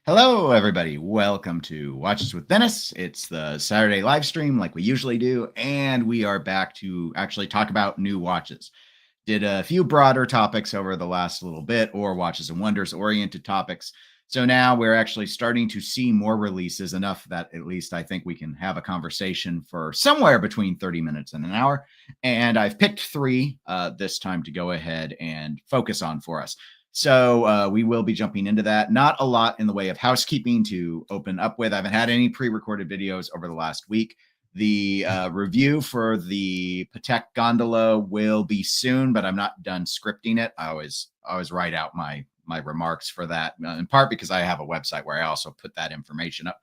Hello, everybody. Welcome to Watches with Dennis. It's the Saturday live stream like we usually do, and we are back to actually talk about new watches. Did a few broader topics over the last little bit, or Watches and Wonders oriented topics. So now we're actually starting to see more releases, enough that at least I think we can have a conversation for somewhere between 30 minutes and an hour. And I've picked three this time to go ahead and focus on for us. So we will be jumping into that. Not a lot in the way of housekeeping to open up with. I haven't had any pre-recorded videos over the last week. The review for the Patek Gondola will be soon, but I'm not done scripting it. I always write out my remarks for that, in part because I have a website where I also put that information up.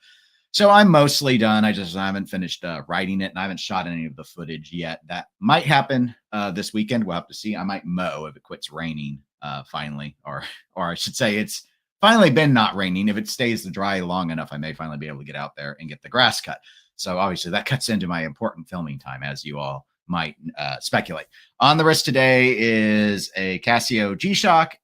So I'm mostly done. I haven't finished writing it, and I haven't shot any of the footage yet. That might happen this weekend. We'll have to see. I might mow if it quits raining finally, or I should say it's finally been not raining. If it stays dry long enough, I may finally be able to get out there and get the grass cut. So obviously that cuts into my important filming time, as you all might speculate. On the wrist today is a Casio G-Shock,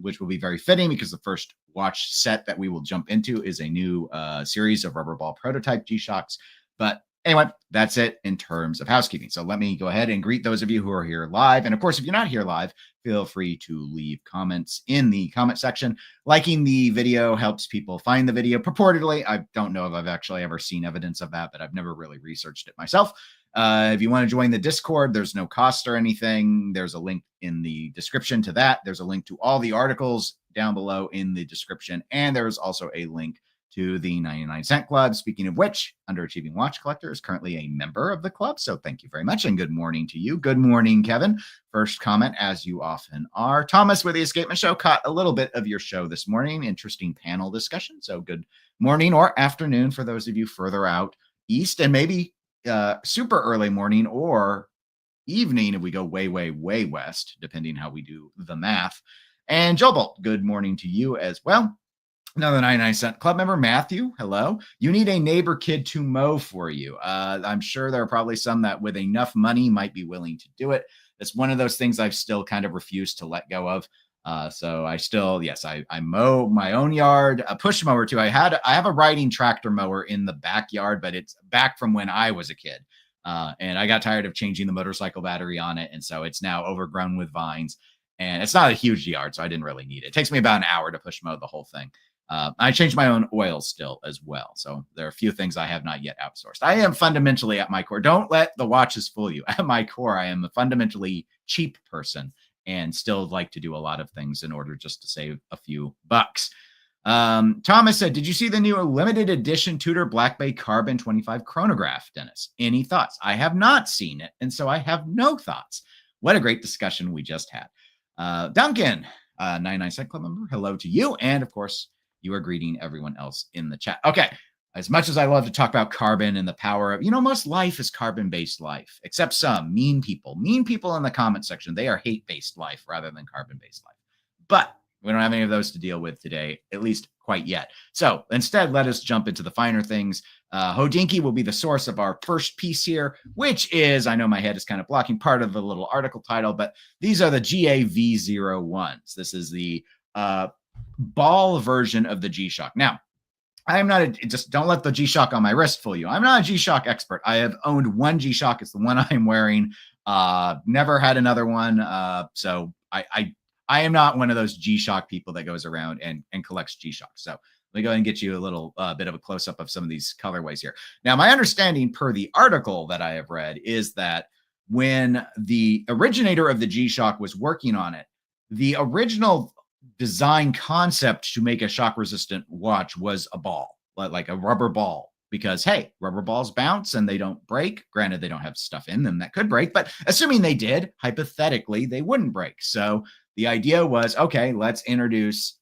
which will be very fitting because the first watch set that we will jump into is a new series of rubber ball prototype G-Shocks. But anyway, that's it in terms of housekeeping. So let me go ahead and greet those of you who are here live. And of course, if you're not here live, feel free to leave comments in the comment section. Liking the video helps people find the video. Purportedly, I don't know if I've actually ever seen evidence of that, but I've never really researched it myself. If you want to join the Discord, there's no cost or anything. There's a link in the description to that. There's a link to all the articles down below in the description. And there's also a link to the 99-cent Club. Speaking of which, Underachieving Watch Collector is currently a member of the club. So thank you very much, and good morning to you. Good morning, Kevin. First comment, as you often are. Thomas with the Escapement Show caught a little bit of your show this morning. Interesting panel discussion. So good morning or afternoon for those of you further out east, and maybe super early morning or evening if we go way, way, way west, depending how we do the math. And Joe Bolt, good morning to you as well. Another 99-cent Club member, Matthew, hello. You need a neighbor kid to mow for you. I'm sure there are probably some that with enough money might be willing to do it. It's one of those things I've still kind of refused to let go of. So I still, yes, I mow my own yard, a push mower too. I have a riding tractor mower in the backyard, but it's back from when I was a kid. And I got tired of changing the motorcycle battery on it. And so it's now overgrown with vines, and it's not a huge yard, so I didn't really need it. It takes me about an hour to push mow the whole thing. I change my own oil still as well. So there are a few things I have not yet outsourced. I am fundamentally at my core. Don't let the watches fool you. At my core, I am a fundamentally cheap person and still like to do a lot of things in order just to save a few bucks. Thomas said, did you see the new limited edition Tudor Black Bay Carbon 25 chronograph, Dennis? Any thoughts? I have not seen it, and so I have no thoughts. What a great discussion we just had. Duncan, 99-cent Club member, hello to you. And of course, you are greeting everyone else in the chat. Okay. As much as I love to talk about carbon and the power of, most life is carbon-based life, except some mean people in the comment section. They are hate-based life rather than carbon-based life. But we don't have any of those to deal with today, at least quite yet. So instead, let us jump into the finer things. Hodinkee will be the source of our first piece here, which is, I know my head is kind of blocking part of the little article title, but these are the GA-V01s. This is the ball version of the G-Shock. Now, I am not just don't let the G-Shock on my wrist fool you. I'm not a G-Shock expert. I have owned one G-Shock. It's the one I'm wearing. Never had another one. So I am not one of those G-Shock people that goes around and collects G-Shocks. So let me go ahead and get you a little bit of a close-up of some of these colorways here. Now, my understanding per the article that I have read is that when the originator of the G-Shock was working on it, the original design concept to make a shock resistant watch was a ball, like a rubber ball, because hey, rubber balls bounce and they don't break. Granted, they don't have stuff in them that could break, but assuming they did, hypothetically, they wouldn't break. So the idea was, okay, let's introduce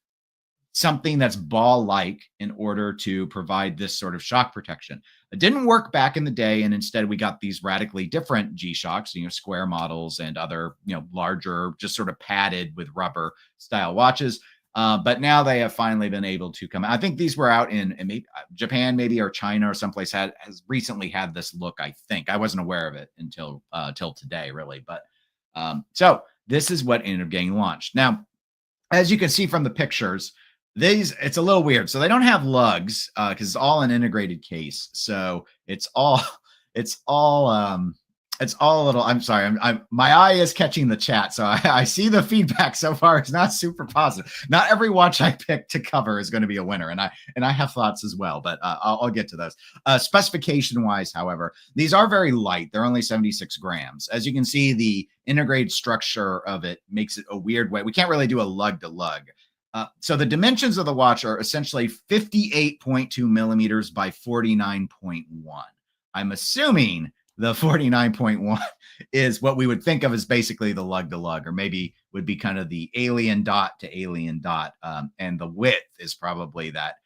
something that's ball-like in order to provide this sort of shock protection. It didn't work back in the day, and instead we got these radically different G-Shocks, square models and other, larger, just sort of padded with rubber style watches. But now they have finally been able to come. I think these were out in maybe Japan, maybe, or China, or someplace has recently had this look. I think I wasn't aware of it until today, really. But so this is what ended up getting launched. Now, as you can see from the pictures, it's a little weird. So they don't have lugs because it's all an integrated case. So it's all it's all a little. I'm sorry. My eye is catching the chat, so I see the feedback so far. It's not super positive. Not every watch I pick to cover is going to be a winner, and I have thoughts as well, but I'll get to those. Specification wise, however, these are very light. They're only 76 grams. As you can see, the integrated structure of it makes it a weird way. We can't really do a lug to lug. So the dimensions of the watch are essentially 58.2 millimeters by 49.1. I'm assuming the 49.1 is what we would think of as basically the lug to lug, or maybe would be kind of the alien dot to alien dot. And the width is probably that.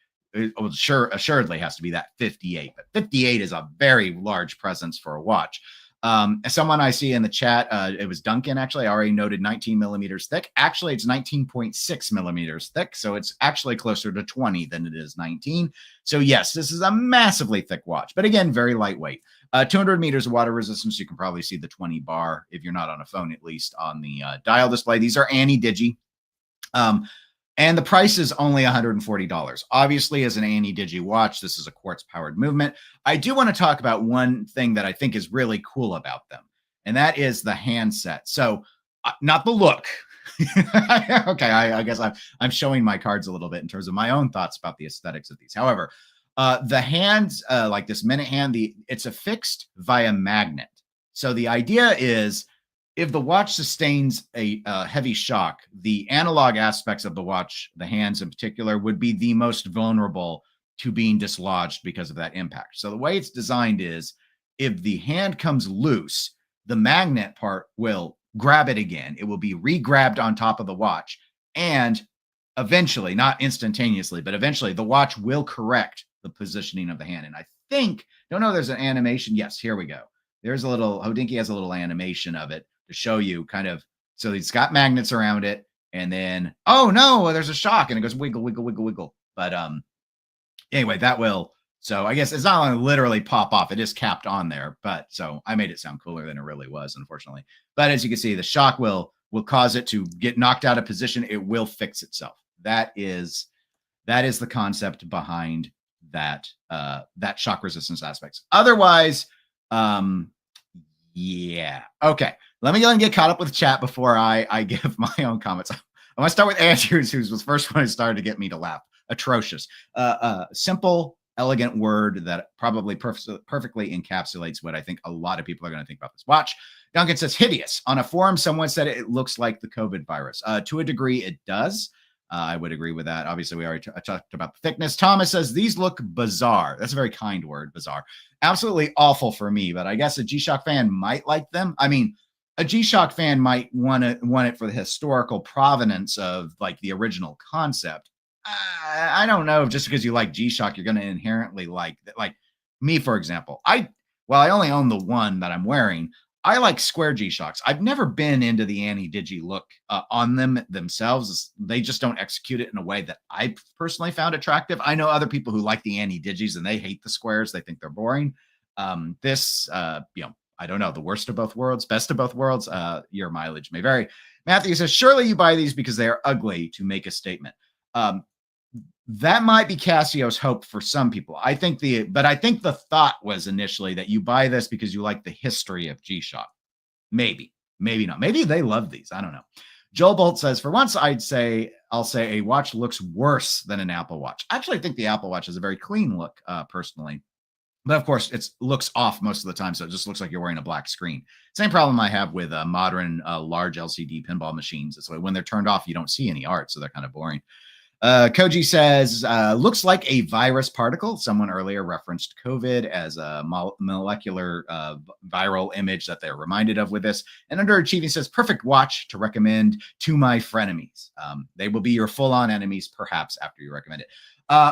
Assuredly has to be that 58, but 58 is a very large presence for a watch. Someone I see in the chat, it was Duncan actually, already noted 19 millimeters thick. Actually, it's 19.6 millimeters thick. So it's actually closer to 20 than it is 19. So yes, this is a massively thick watch, but again, very lightweight. 200 meters of water resistance. You can probably see the 20 bar if you're not on a phone, at least on the dial display. These are Ani-Digi. And the price is only $140. Obviously, as an Ani-Digi watch, this is a quartz-powered movement. I do want to talk about one thing that I think is really cool about them, and that is the handset. So, not the look. Okay, I guess I'm showing my cards a little bit in terms of my own thoughts about the aesthetics of these. However, the hands, like this minute hand, it's affixed via magnet. So the idea is, if the watch sustains a heavy shock, the analog aspects of the watch, the hands in particular, would be the most vulnerable to being dislodged because of that impact. So the way it's designed is, if the hand comes loose, the magnet part will grab it again. It will be re-grabbed on top of the watch, and eventually, not instantaneously, but eventually the watch will correct the positioning of the hand. And I don't know, there's an animation. Yes, here we go. There's a little, Hodinkee has a little animation of it to show you kind of, so it's got magnets around it, and then, oh no, there's a shock, and it goes wiggle, wiggle, wiggle, wiggle. But anyway, so I guess it's not going to literally pop off. It is capped on there, but so I made it sound cooler than it really was, unfortunately. But as you can see, the shock will cause it to get knocked out of position. It will fix itself. That is the concept behind that shock resistance aspects. Otherwise, yeah. Okay. Let me go and get caught up with chat before I give my own comments. I'm going to start with Andrews, who was the first one who started to get me to laugh. Atrocious. Simple, elegant word that probably perfectly encapsulates what I think a lot of people are going to think about this watch. Duncan says, hideous. On a forum, someone said it looks like the COVID virus. To a degree, it does. I would agree with that. Obviously, we already talked about the thickness. Thomas says, these look bizarre. That's a very kind word, bizarre. Absolutely awful for me, but I guess a G-Shock fan might like them. I mean, a G-Shock fan might want it for the historical provenance of like the original concept. I don't know if just because you like G-Shock, you're going to inherently like me, for example. I only own the one that I'm wearing. I like square G-Shocks. I've never been into the Ani-Digi look on them themselves. They just don't execute it in a way that I personally found attractive. I know other people who like the Ani-Digis and they hate the squares. They think they're boring. I don't know, the worst of both worlds, best of both worlds. Your mileage may vary. Matthew says, surely you buy these because they are ugly to make a statement. That might be Casio's hope for some people. I think the thought was initially that you buy this because you like the history of G-Shock. Maybe not. Maybe they love these. I don't know. Joel Bolt says, for once, I'll say a watch looks worse than an Apple Watch. Actually, I think the Apple Watch has a very clean look, personally. But of course, it looks off most of the time, so it just looks like you're wearing a black screen. Same problem I have with modern large LCD pinball machines. It's like when they're turned off, you don't see any art, so they're kind of boring. Koji says, looks like a virus particle. Someone earlier referenced COVID as a molecular viral image that they're reminded of with this. And Underachieving says, perfect watch to recommend to my frenemies. They will be your full-on enemies, perhaps, after you recommend it.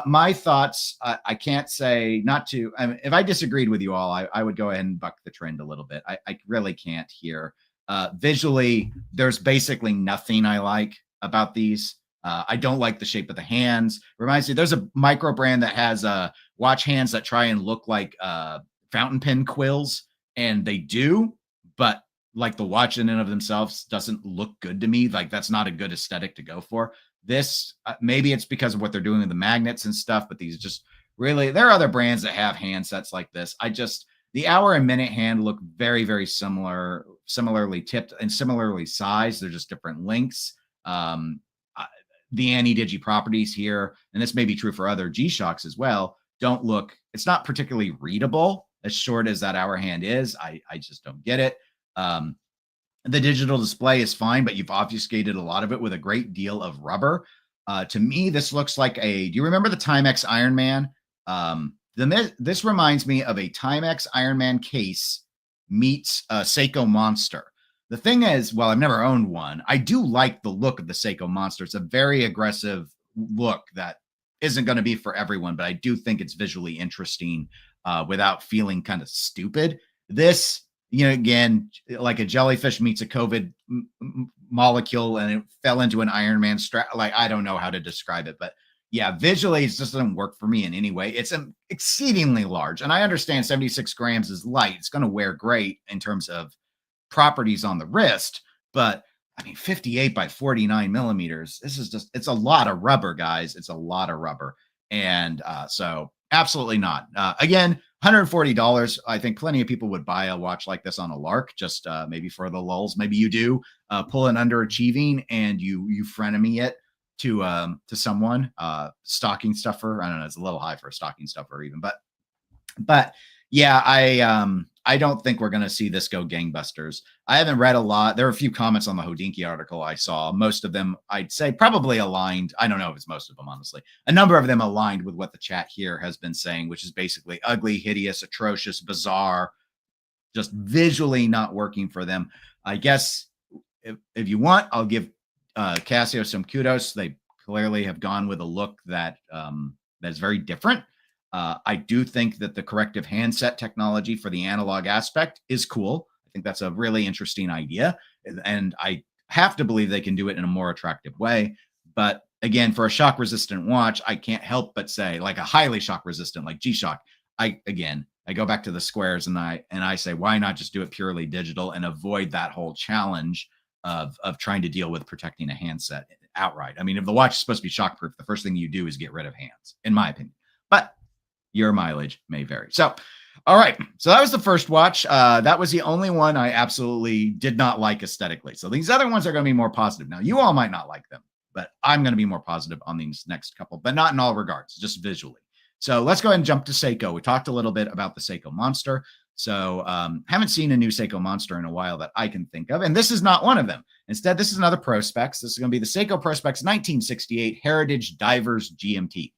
My thoughts, I can't say not to. I mean, if I disagreed with you all, I would go ahead and buck the trend a little bit. I really can't here. Visually, there's basically nothing I like about these. I don't like the shape of the hands. Reminds me, there's a micro brand that has watch hands that try and look like fountain pen quills, and they do, but like the watch in and of themselves doesn't look good to me. Like that's not a good aesthetic to go for. This, maybe it's because of what they're doing with the magnets and stuff, but these just really, there are other brands that have handsets like this. The hour and minute hand look very, very similarly tipped and similarly sized. They're just different lengths. The anti-digi properties here, and this may be true for other G-Shocks as well, it's not particularly readable as short as that hour hand is. I just don't get it. The digital display is fine, but you've obfuscated a lot of it with a great deal of rubber. To me, this looks like do you remember the Timex Ironman? This reminds me of a Timex Ironman case meets a Seiko Monster. The thing is, well, I've never owned one. I do like the look of the Seiko Monster. It's a very aggressive look that isn't going to be for everyone, but I do think it's visually interesting without feeling kind of stupid. This, again, like a jellyfish meets a COVID molecule and it fell into an Ironman strap. Like, I don't know how to describe it, but yeah, visually, it just doesn't work for me in any way. It's exceedingly large, and I understand 76 grams is light. It's going to wear great in terms of properties on the wrist, but I mean, 58 by 49 millimeters. It's a lot of rubber, guys. It's a lot of rubber. And so absolutely not. Again, $140. I think plenty of people would buy a watch like this on a lark, just maybe for the lulls. Maybe you do pull an underachieving and you frenemy it to someone, stocking stuffer. I don't know. It's a little high for a stocking stuffer even, but yeah, I don't think we're going to see this go gangbusters. I haven't read a lot. There are a few comments on the Hodinkee article I saw. Most of them, I'd say, probably aligned. I don't know if it's most of them, honestly. A number of them aligned with what the chat here has been saying, which is basically ugly, hideous, atrocious, bizarre, just visually not working for them. I guess if you want, I'll give Casio some kudos. They clearly have gone with a look that is very different. I do think that the corrective handset technology for the analog aspect is cool. I think that's a really interesting idea. And I have to believe they can do it in a more attractive way. But again, for a shock resistant watch, I can't help but say, like a highly shock resistant, like G-Shock, I go back to the squares and I say, why not just do it purely digital and avoid that whole challenge of trying to deal with protecting a handset outright? I mean, if the watch is supposed to be shock proof, the first thing you do is get rid of hands, in my opinion. But your mileage may vary. So, all right. So that was the first watch. That was the only one I absolutely did not like aesthetically. So these other ones are going to be more positive. Now, you all might not like them, but I'm going to be more positive on these next couple, but not in all regards, just visually. So let's go ahead and jump to Seiko. We talked a little bit about the Seiko Monster. So haven't seen a new Seiko Monster in a while that I can think of. And this is not one of them. Instead, this is another Prospex. This is going to be the Seiko Prospex 1968 Heritage Divers GMT.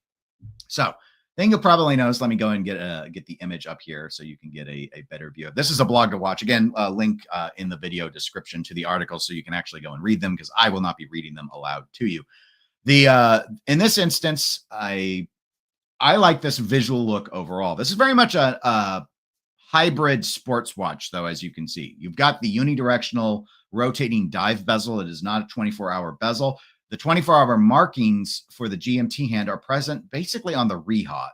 So thing you'll probably notice, let me go and get the image up here so you can get a better view. This is a blog to watch. Again, link in the video description to the article so you can actually go and read them, because I will not be reading them aloud to you. In this instance, I like this visual look overall. This is very much a hybrid sports watch, though, as you can see. You've got the unidirectional rotating dive bezel. It is not a 24-hour bezel. The 24-hour markings for the GMT hand are present basically on the rehod.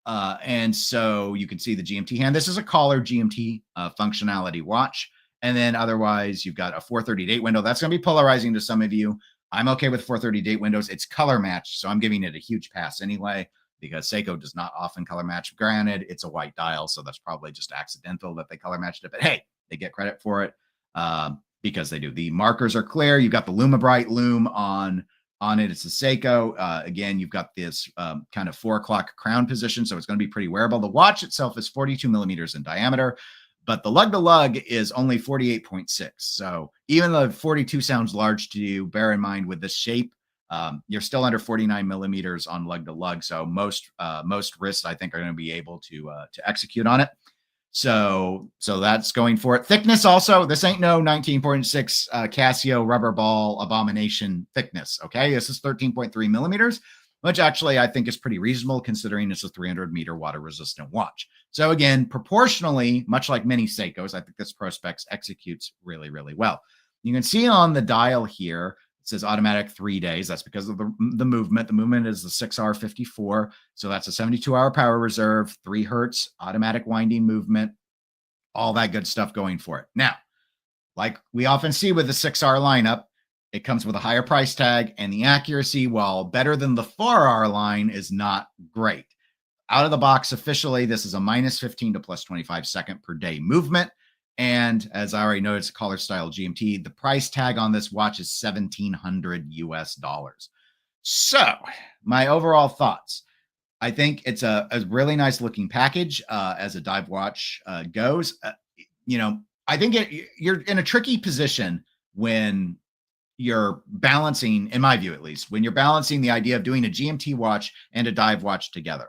And so you can see the GMT hand. This is a collar GMT functionality watch. And then otherwise, you've got a 430 date window. That's going to be polarizing to some of you. I'm okay with 430 date windows. It's color matched, so I'm giving it a huge pass anyway, because Seiko does not often color match. Granted, it's a white dial, so that's probably just accidental that they color matched it. But hey, they get credit for it. Because they do. The markers are clear. You've got the Lumibright loom on it. It's a Seiko. Again, you've got this kind of 4 o'clock crown position, so it's going to be pretty wearable. The watch itself is 42 millimeters in diameter, but the lug-to-lug is only 48.6. So even though 42 sounds large to you, bear in mind with this shape, you're still under 49 millimeters on lug-to-lug. So most wrists, I think, are going to be able to execute on it. So that's going for it. Thickness also, this ain't no 19.6 Casio rubber ball abomination thickness, okay? This is 13.3 millimeters, which actually I think is pretty reasonable considering it's a 300-meter water-resistant watch. So again, proportionally, much like many Seikos, I think this Prospex executes really, really well. You can see on the dial here, it says automatic 3 days. That's because of the movement. The movement is the 6R54. So that's a 72-hour power reserve, 3 hertz, automatic winding movement, all that good stuff going for it. Now, like we often see with the 6R lineup, It comes with a higher price tag, and the accuracy, while better than the 4R line, is not great. Out of the box, officially, this is a minus 15 to plus 25 second per day movement. And as I already noted, it's a collar style GMT. The price tag on this watch is $1,700 US. So, my overall thoughts. I think it's a really nice looking package as a dive watch goes. I think you're in a tricky position when you're balancing, in my view at least, when you're balancing the idea of doing a GMT watch and a dive watch together.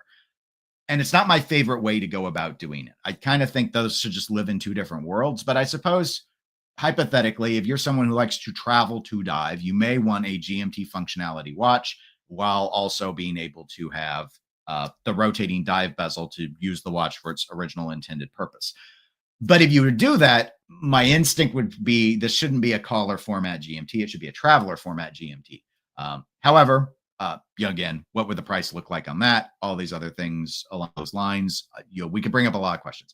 And it's not my favorite way to go about doing it. I kind of think those should just live in two different worlds. But I suppose, hypothetically, if you're someone who likes to travel to dive, you may want a GMT functionality watch while also being able to have the rotating dive bezel to use the watch for its original intended purpose. But if you would do that, my instinct would be this shouldn't be a collar format GMT. It should be a traveler format GMT. However, again, what would the price look like on that? All these other things along those lines, we could bring up a lot of questions.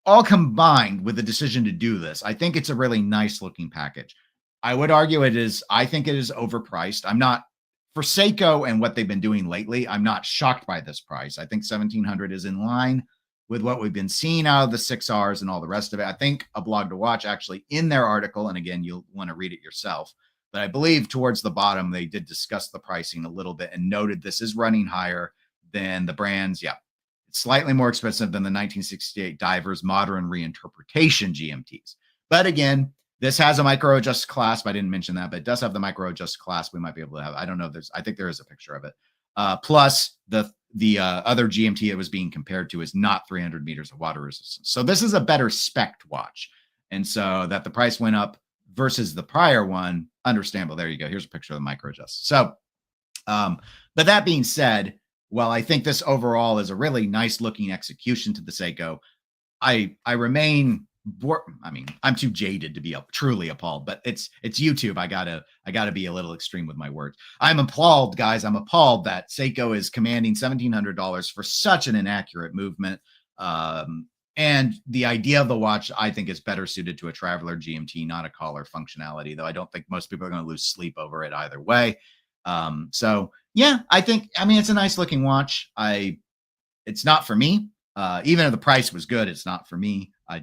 All combined with the decision to do this, I think it's a really nice looking package. I would argue I think it is overpriced. I'm not, for Seiko and what they've been doing lately, I'm not shocked by this price. I think 1,700 is in line with what we've been seeing out of the 6Rs and all the rest of it. I think a blog to watch actually in their article, and again, you'll want to read it yourself, but I believe towards the bottom, they did discuss the pricing a little bit and noted this is running higher than the brands. Yeah, it's slightly more expensive than the 1968 Divers Modern Reinterpretation GMTs. But again, this has a micro adjust clasp. I didn't mention that, but it does have the micro adjust clasp. We might be able to have, I don't know. I think there is a picture of it. Plus the other GMT it was being compared to is not 300 meters of water resistance. So this is a better spec watch. And so that the price went up versus the prior one, understandable. There you go. Here's a picture of the micro adjust. So, but that being said, while I think this overall is a really nice looking execution to the Seiko, I remain, I'm too jaded to be truly appalled, but it's YouTube. I gotta be a little extreme with my words. I'm appalled, guys. I'm appalled that Seiko is commanding $1,700 for such an inaccurate movement. And the idea of the watch, I think, is better suited to a traveler GMT, not a collar functionality, though I don't think most people are going to lose sleep over it either way. So yeah, it's a nice looking watch. It's not for me. Even if the price was good, it's not for me. I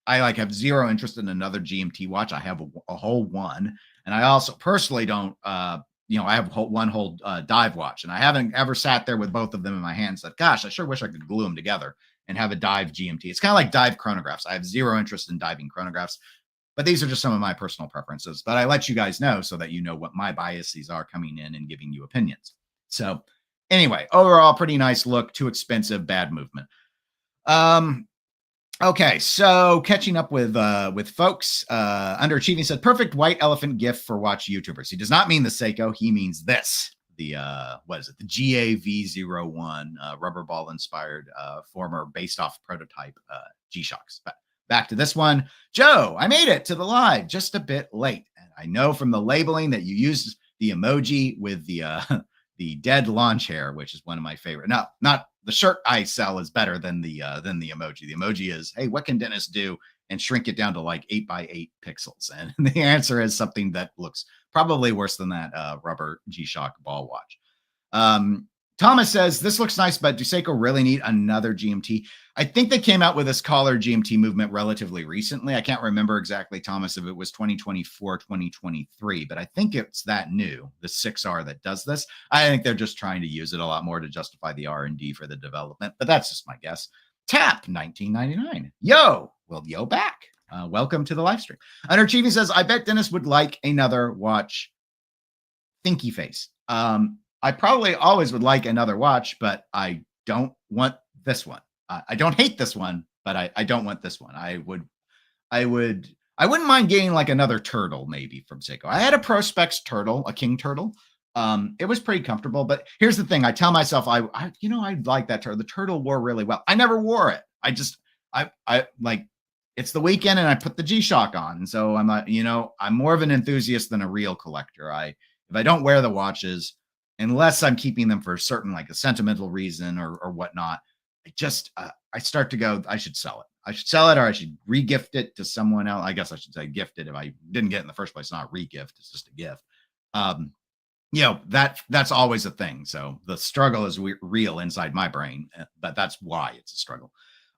have zero interest in another GMT watch. I have a whole one. And I also personally don't, I have one whole dive watch, and I haven't ever sat there with both of them in my hand and said, gosh, I sure wish I could glue them together and have a dive GMT. It's kind of like dive chronographs. I have zero interest in diving chronographs, but these are just some of my personal preferences. But I let you guys know so that you know what my biases are coming in and giving you opinions. So anyway, overall, pretty nice look. Too expensive, bad movement. Okay, so catching up with folks, Underachieving said, perfect white elephant gift for watch YouTubers. He does not mean the Seiko. He means this. The the GA-V01 rubber ball inspired former based off prototype G-Shocks. But back to this one. Joe, I made it to the live just a bit late. And I know from the labeling that you used the emoji with the dead lawn chair, which is one of my favorite. No, not the shirt I sell is better than the emoji. The emoji is, hey, what can Dennis do? And shrink it down to like 8x8 pixels. And the answer is something that looks probably worse than that rubber G-Shock ball watch. Thomas says, this looks nice, but do Seiko really need another GMT? I think they came out with this collar GMT movement relatively recently. I can't remember exactly, Thomas, if it was 2024, 2023, but I think it's that new, the 6R that does this. I think they're just trying to use it a lot more to justify the R&D for the development, but that's just my guess. Tap 1999. Yo, well, yo back. Welcome to the live stream. Underachieving says, I bet Dennis would like another watch. Thinky face. I probably always would like another watch, but I don't want this one. I don't hate this one, but I don't want this one. I wouldn't mind getting like another turtle maybe from Seiko. I had a Prospex turtle, a king turtle. It was pretty comfortable, but here's the thing. I tell myself, I like that turtle. The turtle wore really well. I never wore it. I like, it's the weekend and I put the G-Shock on. And so I'm not, I'm more of an enthusiast than a real collector. If I don't wear the watches, unless I'm keeping them for a certain, like a sentimental reason or whatnot, I start to go, I should sell it. I should sell it or I should re-gift it to someone else. I guess I should say gift it if I didn't get it in the first place. Not re-gift, it's just a gift. That's always a thing. So the struggle is real inside my brain, but that's why it's a struggle.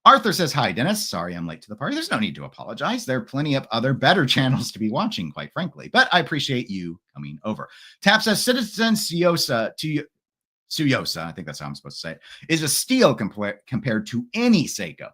Arthur says, hi, Dennis. Sorry I'm late to the party. There's no need to apologize. There are plenty of other better channels to be watching, quite frankly, but I appreciate you coming over. Tap says, Citizen Suyosa, I think that's how I'm supposed to say it, is a steal compared to any Seiko.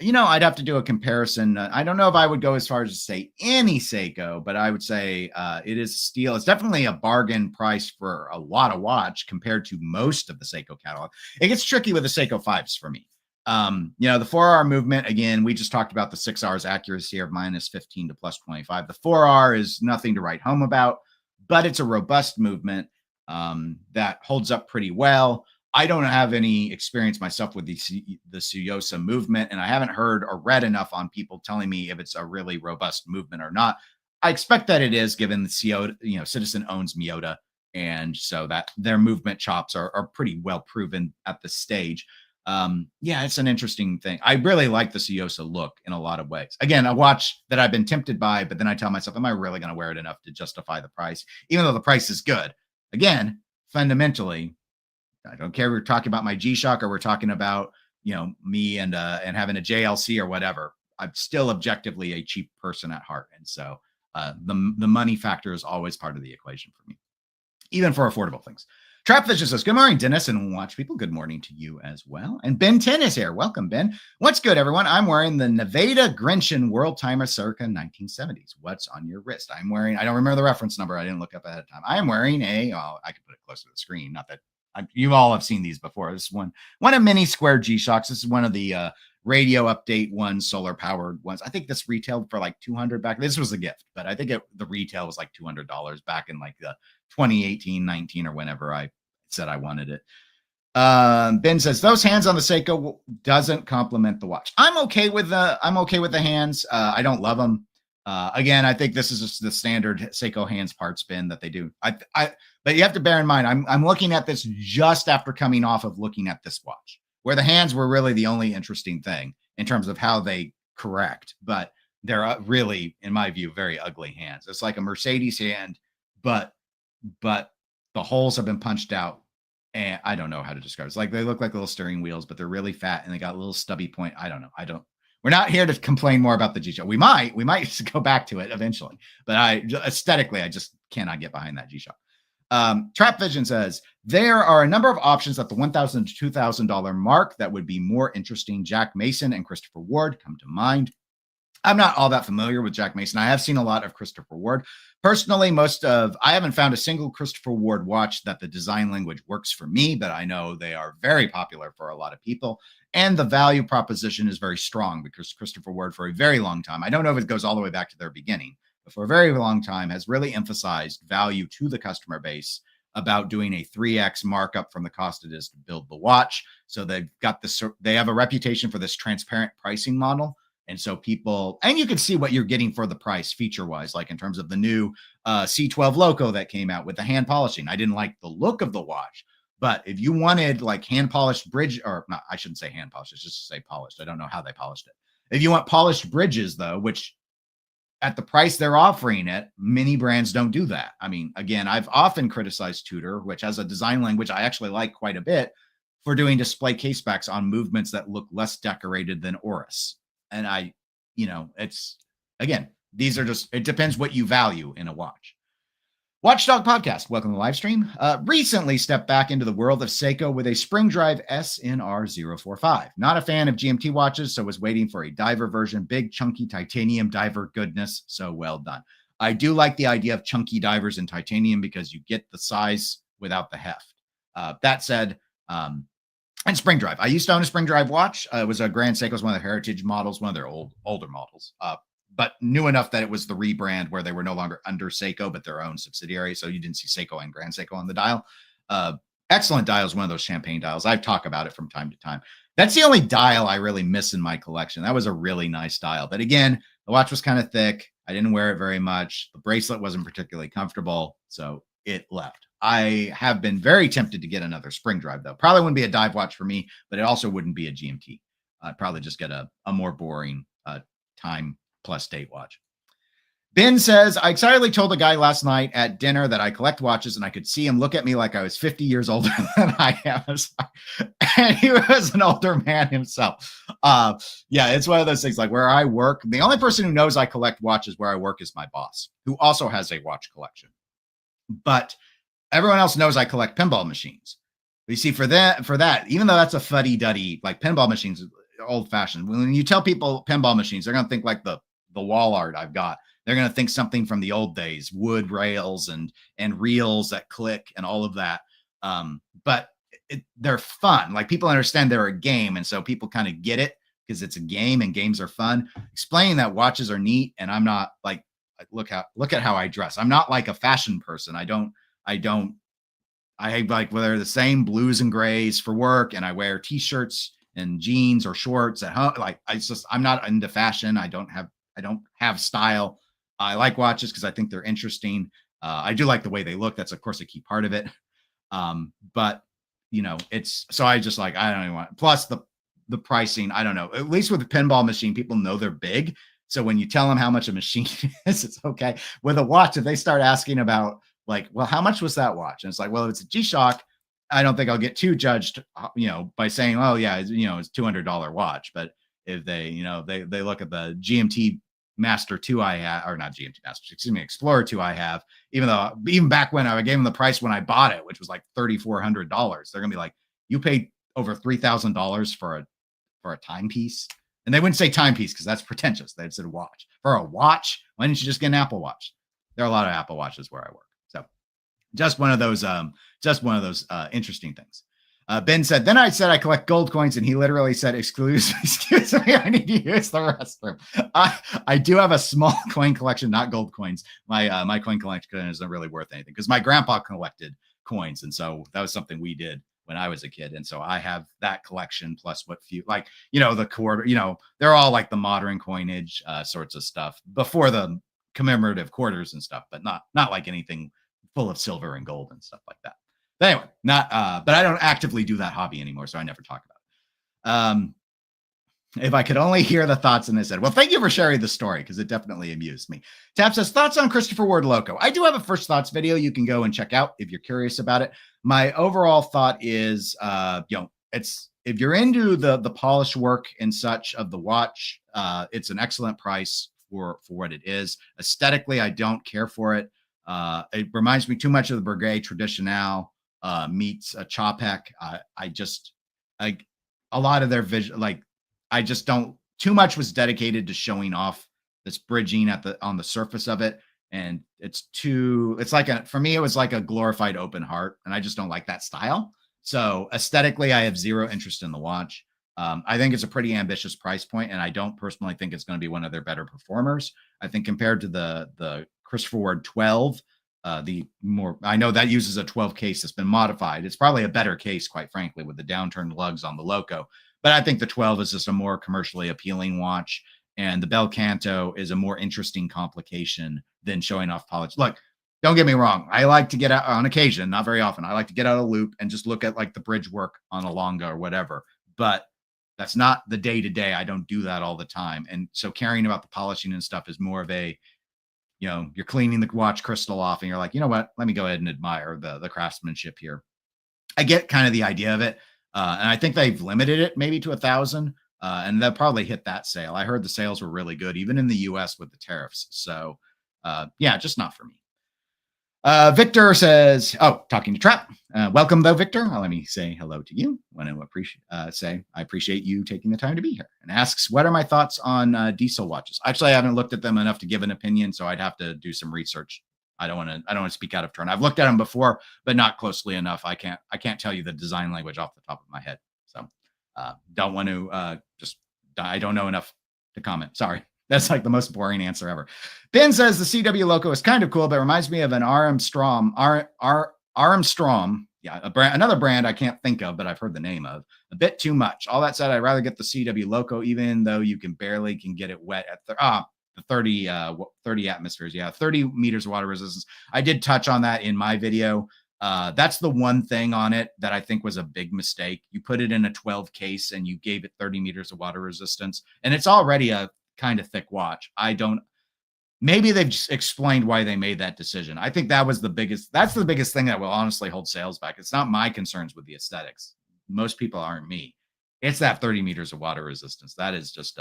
I'd have to do a comparison. I don't know if I would go as far as to say any Seiko, but I would say it is a steal. It's definitely a bargain price for a lot of watch compared to most of the Seiko catalog. It gets tricky with the Seiko 5s for me. The 4R movement, again, we just talked about the 6 R's accuracy of -15 to +25. The 4R is nothing to write home about, but it's a robust movement that holds up pretty well. I don't have any experience myself with the Suyosa movement, and I haven't heard or read enough on people telling me if it's a really robust movement or not. I expect that it is, given the Citizen owns Miyota, and so that their movement chops are pretty well proven at this stage. It's an interesting thing. I really like the Suyosa look in a lot of ways. Again, a watch that I've been tempted by, but then I tell myself, am I really going to wear it enough to justify the price, even though the price is good? Again, fundamentally, I don't care if we're talking about my G-Shock or we're talking about, me and having a JLC or whatever. I'm still objectively a cheap person at heart. And so the money factor is always part of the equation for me, even for affordable things. Trapfish says, good morning, Dennis and watch people. Good morning to you as well. And Ben 10 is here. Welcome, Ben. What's good, everyone? I'm wearing the Nevada Grenchen World Timer circa 1970s. What's on your wrist? I don't remember the reference number. I didn't look up ahead of time. I am wearing I could put it closer to the screen. Not that you all have seen these before. This is one of many square G-Shocks. This is one of the radio update ones, solar powered ones. I think this retailed for like $200 back. This was a gift, but I think the retail was like $200 back in like the 2018, 19 or whenever I said I wanted it. Ben says those hands on the Seiko doesn't complement the watch. I'm okay with the hands. I don't love them. Again, I think this is just the standard Seiko hands part spin that they do. But you have to bear in mind, I'm looking at this just after coming off of looking at this watch, where the hands were really the only interesting thing in terms of how they correct. But they're really, in my view, very ugly hands. It's like a Mercedes hand, but the holes have been punched out, and I don't know how to describe it. It's like they look like little steering wheels, but they're really fat and they got a little stubby point. I don't know. We're not here to complain more about the G-Shock. We might go back to it eventually, but aesthetically, I just cannot get behind that G-Shock. Trap Vision says there are a number of options at the $1,000 to $2,000 mark that would be more interesting. Jack Mason and Christopher Ward come to mind. I'm not all that familiar with Jack Mason. I have seen a lot of Christopher Ward. Personally, I haven't found a single Christopher Ward watch that the design language works for me, but I know they are very popular for a lot of people. And the value proposition is very strong because Christopher Ward, for a very long time, I don't know if it goes all the way back to their beginning, but for a very long time has really emphasized value to the customer base about doing a 3x markup from the cost it is to build the watch. So they have a reputation for this transparent pricing model. And so and you can see what you're getting for the price feature wise, like in terms of the new C12 Loco that came out with the hand polishing. I didn't like the look of the watch, but if you wanted like hand polished bridge, or not, I shouldn't say hand polished, it's just to say polished. I don't know how they polished it. If you want polished bridges though, which at the price they're offering it, many brands don't do that. I mean, again, I've often criticized Tudor, which has a design language I actually like quite a bit, for doing display case backs on movements that look less decorated than Oris. And these are just, it depends what you value in a watch. Watchdog Podcast, welcome to the live stream. Recently stepped back into the world of Seiko with a spring drive SNR045. Not a fan of GMT watches, so was waiting for a diver version, big chunky titanium diver goodness. So well done. I do like the idea of chunky divers in titanium because you get the size without the heft. That said, and spring drive. I used to own a spring drive watch. It was a Grand Seiko, one of their heritage models, one of their older models, but knew enough that it was the rebrand where they were no longer under Seiko, but their own subsidiary. So you didn't see Seiko and Grand Seiko on the dial. Excellent dial is one of those champagne dials. I talk about it from time to time. That's the only dial I really miss in my collection. That was a really nice dial. But again, the watch was kind of thick. I didn't wear it very much. The bracelet wasn't particularly comfortable, so it left. I have been very tempted to get another spring drive, though. Probably wouldn't be a dive watch for me, but it also wouldn't be a GMT. I'd probably just get a more boring time plus date watch. Ben says, I excitedly told a guy last night at dinner that I collect watches, and I could see him look at me like I was 50 years older than I am. And he was an older man himself. Yeah, it's one of those things like where I work. The only person who knows I collect watches where I work is my boss, who also has a watch collection. But everyone else knows I collect pinball machines. You see, for that, even though that's a fuddy-duddy, like pinball machines, old-fashioned. When you tell people pinball machines, they're going to think like the wall art I've got. They're going to think something from the old days, wood rails and reels that click and all of that. But they're fun. Like people understand they're a game. And so people kind of get it because it's a game and games are fun. Explaining that watches are neat. And I'm not like, look at how I dress. I'm not like a fashion person. I like wear the same blues and grays for work, and I wear t-shirts and jeans or shorts at home. Like I'm not into fashion. I don't have style. I like watches because I think they're interesting. I do like the way they look. That's of course a key part of it. But it's so I just like, I don't even want, plus the pricing. I don't know, at least with the pinball machine, people know they're big. So when you tell them how much a machine is, it's okay. With a watch, if they start asking about like, well, how much was that watch? And it's like, well, if it's a G-Shock, I don't think I'll get too judged, by saying, oh yeah, it's $200 watch. But if they look at the GMT Master 2 I have, or not GMT Master, excuse me, Explorer 2 I have, even back when I gave them the price when I bought it, which was like $3,400, they're gonna be like, you paid over $3,000 for a timepiece. And they wouldn't say timepiece because that's pretentious. They'd said watch. For a watch, why didn't you just get an Apple Watch? There are a lot of Apple Watches where I work. So just one of those interesting things. Ben said, then I said I collect gold coins, and he literally said, excuse me, I need to use the restroom. I do have a small coin collection, not gold coins. My coin collection isn't really worth anything because my grandpa collected coins, and so that was something we did when I was a kid. And so I have that collection plus what few, like, the quarter, they're all like the modern coinage sorts of stuff before the commemorative quarters and stuff, but not like anything full of silver and gold and stuff like that. But anyway, but I don't actively do that hobby anymore, so I never talk about it. If I could only hear the thoughts in this head. Well, thank you for sharing the story because it definitely amused me. Tap says, thoughts on Christopher Ward Loco. I do have a first thoughts video you can go and check out if you're curious about it. My overall thought is, it's if you're into the polish work and such of the watch, it's an excellent price for what it is. Aesthetically, I don't care for it. It reminds me too much of the Breguet Traditionnel meets a Chopek. I just like a lot of their vision, like I just don't. Too much was dedicated to showing off this bridging on the surface of it, and it's like for me it was like a glorified open heart, and I just don't like that style. So aesthetically, I have zero interest in the watch. I think it's a pretty ambitious price point, and I don't personally think it's going to be one of their better performers. I think compared to the Christopher Ward 12, I know that uses a 12 case that's been modified. It's probably a better case, quite frankly, with the downturned lugs on the Loco. But I think the 12 is just a more commercially appealing watch, and the Bel Canto is a more interesting complication than showing off polish. Look, don't get me wrong. I like to get out on occasion, not very often. I like to get out of the loop and just look at like the bridge work on a Longa or whatever. But that's not the day-to-day. I don't do that all the time. And so caring about the polishing and stuff is more of a, you're cleaning the watch crystal off and you're like, you know what, let me go ahead and admire the craftsmanship here. I get kind of the idea of it. And I think they've limited it maybe to 1,000, and they'll probably hit that sale. I heard the sales were really good, even in the US with the tariffs. So yeah, just not for me. Victor says, talking to Trap. Welcome though, Victor. Let me say hello to you. I want to I appreciate you taking the time to be here. And asks, what are my thoughts on diesel watches? Actually, I haven't looked at them enough to give an opinion, so I'd have to do some research. I don't want to speak out of turn. I've looked at them before, but not closely enough. I can't tell you the design language off the top of my head. So don't want to I don't know enough to comment. Sorry. That's like the most boring answer ever. Ben says the CW Loco is kind of cool, but reminds me of an RM Strom. Yeah, another brand I can't think of, but I've heard the name of. A bit too much. All that said, I'd rather get the CW Loco, even though you can get it wet at the 30 atmospheres. Yeah, 30 meters of water resistance. I did touch on that in my video. That's the one thing on it that I think was a big mistake. You put it in a 12 case and you gave it 30 meters of water resistance, and it's already a kind of thick watch. Maybe they've just explained why they made that decision. I think that's the biggest thing that will honestly hold sales back. It's not my concerns with the aesthetics. Most people aren't me. It's that 30 meters of water resistance. That is just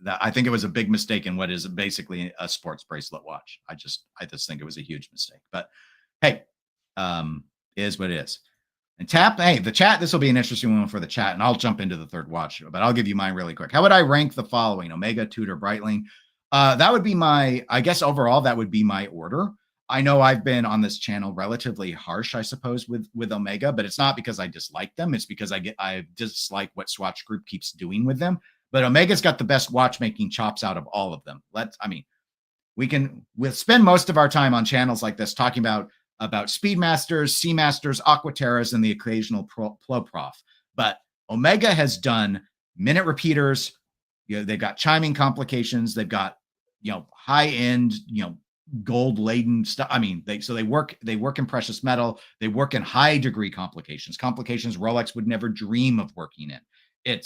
I think it was a big mistake in what is basically a sports bracelet watch. I just think it was a huge mistake. But hey, is what it is. And the chat, this will be an interesting one for the chat, and I'll jump into the third watch, but I'll give you mine really quick. How would I rank the following? Omega, Tudor, Breitling. That would be I guess overall, that would be my order. I know I've been on this channel relatively harsh, I suppose, with Omega, but it's not because I dislike them. It's because I dislike what Swatch Group keeps doing with them. But Omega's got the best watchmaking chops out of all of them. We'll spend most of our time on channels like this talking about Speedmasters, Seamasters, Aquaterras, and the occasional Pro Prof. But Omega has done minute repeaters. They've got chiming complications. They've got, high end, gold laden stuff. They work in precious metal. They work in high degree complications Rolex would never dream of working in.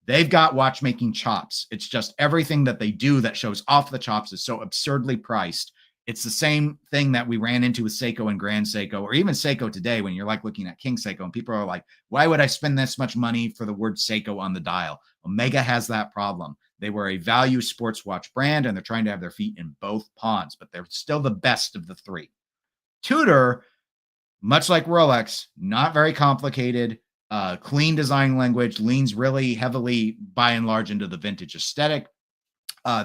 They've got watchmaking chops. It's just everything that they do that shows off the chops is so absurdly priced. It's the same thing that we ran into with Seiko and Grand Seiko, or even Seiko today, when you're looking at King Seiko and people are like, why would I spend this much money for the word Seiko on the dial? Omega has that problem. They were a value sports watch brand, and they're trying to have their feet in both ponds, but they're still the best of the three. Tudor, much like Rolex, not very complicated, clean design language, leans really heavily, by and large, into the vintage aesthetic.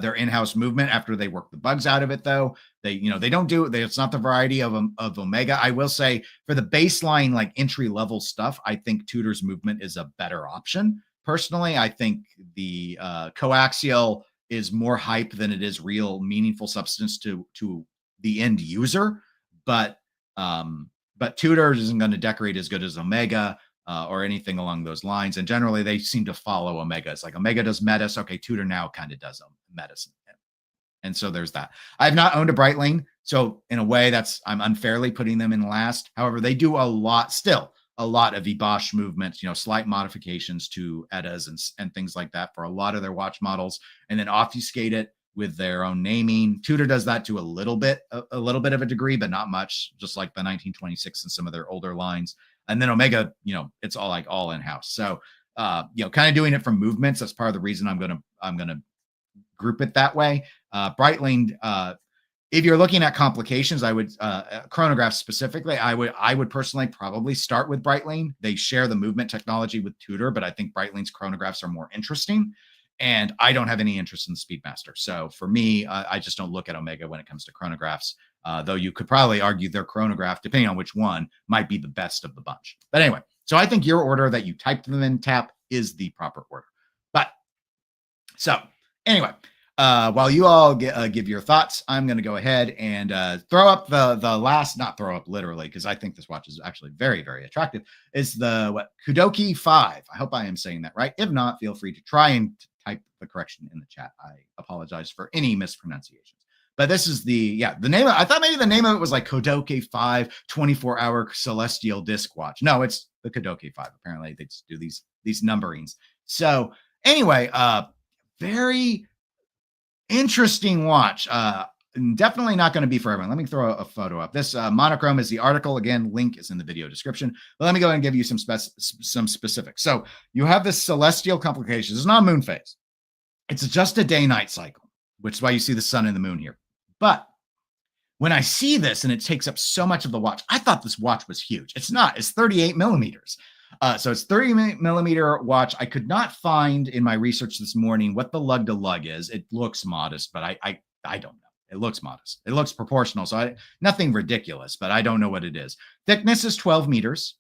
Their in-house movement, after they work the bugs out of it, though, they don't do it. It's not the variety of Omega. I will say, for the baseline, entry-level stuff, I think Tudor's movement is a better option. Personally, I think the coaxial is more hype than it is real meaningful substance to the end user. But Tudor isn't going to decorate as good as Omega or anything along those lines. And generally, they seem to follow Omega. It's like Omega does Metis. Okay, Tudor now kind of does Metis. And so there's that. I've not owned a Breitling, so in a way, I'm unfairly putting them in last. However, they do a lot of Bosch movements, slight modifications to ETAs and things like that for a lot of their watch models, and then obfuscate it with their own naming. Tudor does that to a little bit of a degree, but not much, just like the 1926 and some of their older lines. And then Omega, it's all in-house. So, kind of doing it from movements. That's part of the reason I'm going to group it that way. Breitling, if you're looking at complications, I would chronographs specifically. I would personally probably start with Breitling. They share the movement technology with Tudor, but I think Breitling's chronographs are more interesting. And I don't have any interest in the Speedmaster. So for me, I just don't look at Omega when it comes to chronographs. Though you could probably argue their chronograph, depending on which one, might be the best of the bunch. But anyway, so I think your order that you typed them in, Tap, is the proper order. But so anyway, while you all give your thoughts, I'm going to go ahead and throw up the last, not throw up literally, because I think this watch is actually very, very attractive, is the Kudoke 5. I hope I am saying that right. If not, feel free to try and type the correction in the chat. I apologize for any mispronunciations. But this is the name. I thought maybe the name of it was like Kudoke 5 24-hour celestial disc watch. No, it's the Kudoke 5. Apparently, they just do these numberings. So anyway, very interesting watch. Definitely not going to be for everyone. Let me throw a photo up. This monochrome is the article. Again, link is in the video description. But let me go ahead and give you some specifics. So you have this celestial complication. It's not a moon phase. It's just a day-night cycle, which is why you see the sun and the moon here. But when I see this and it takes up so much of the watch, I thought this watch was huge. It's not. It's 38 millimeters. So it's 30 millimeter watch. I could not find in my research this morning what the lug to lug is. It looks modest, but I don't know. It looks modest. It looks proportional. So nothing ridiculous, but I don't know what it is. Thickness is 12 meters.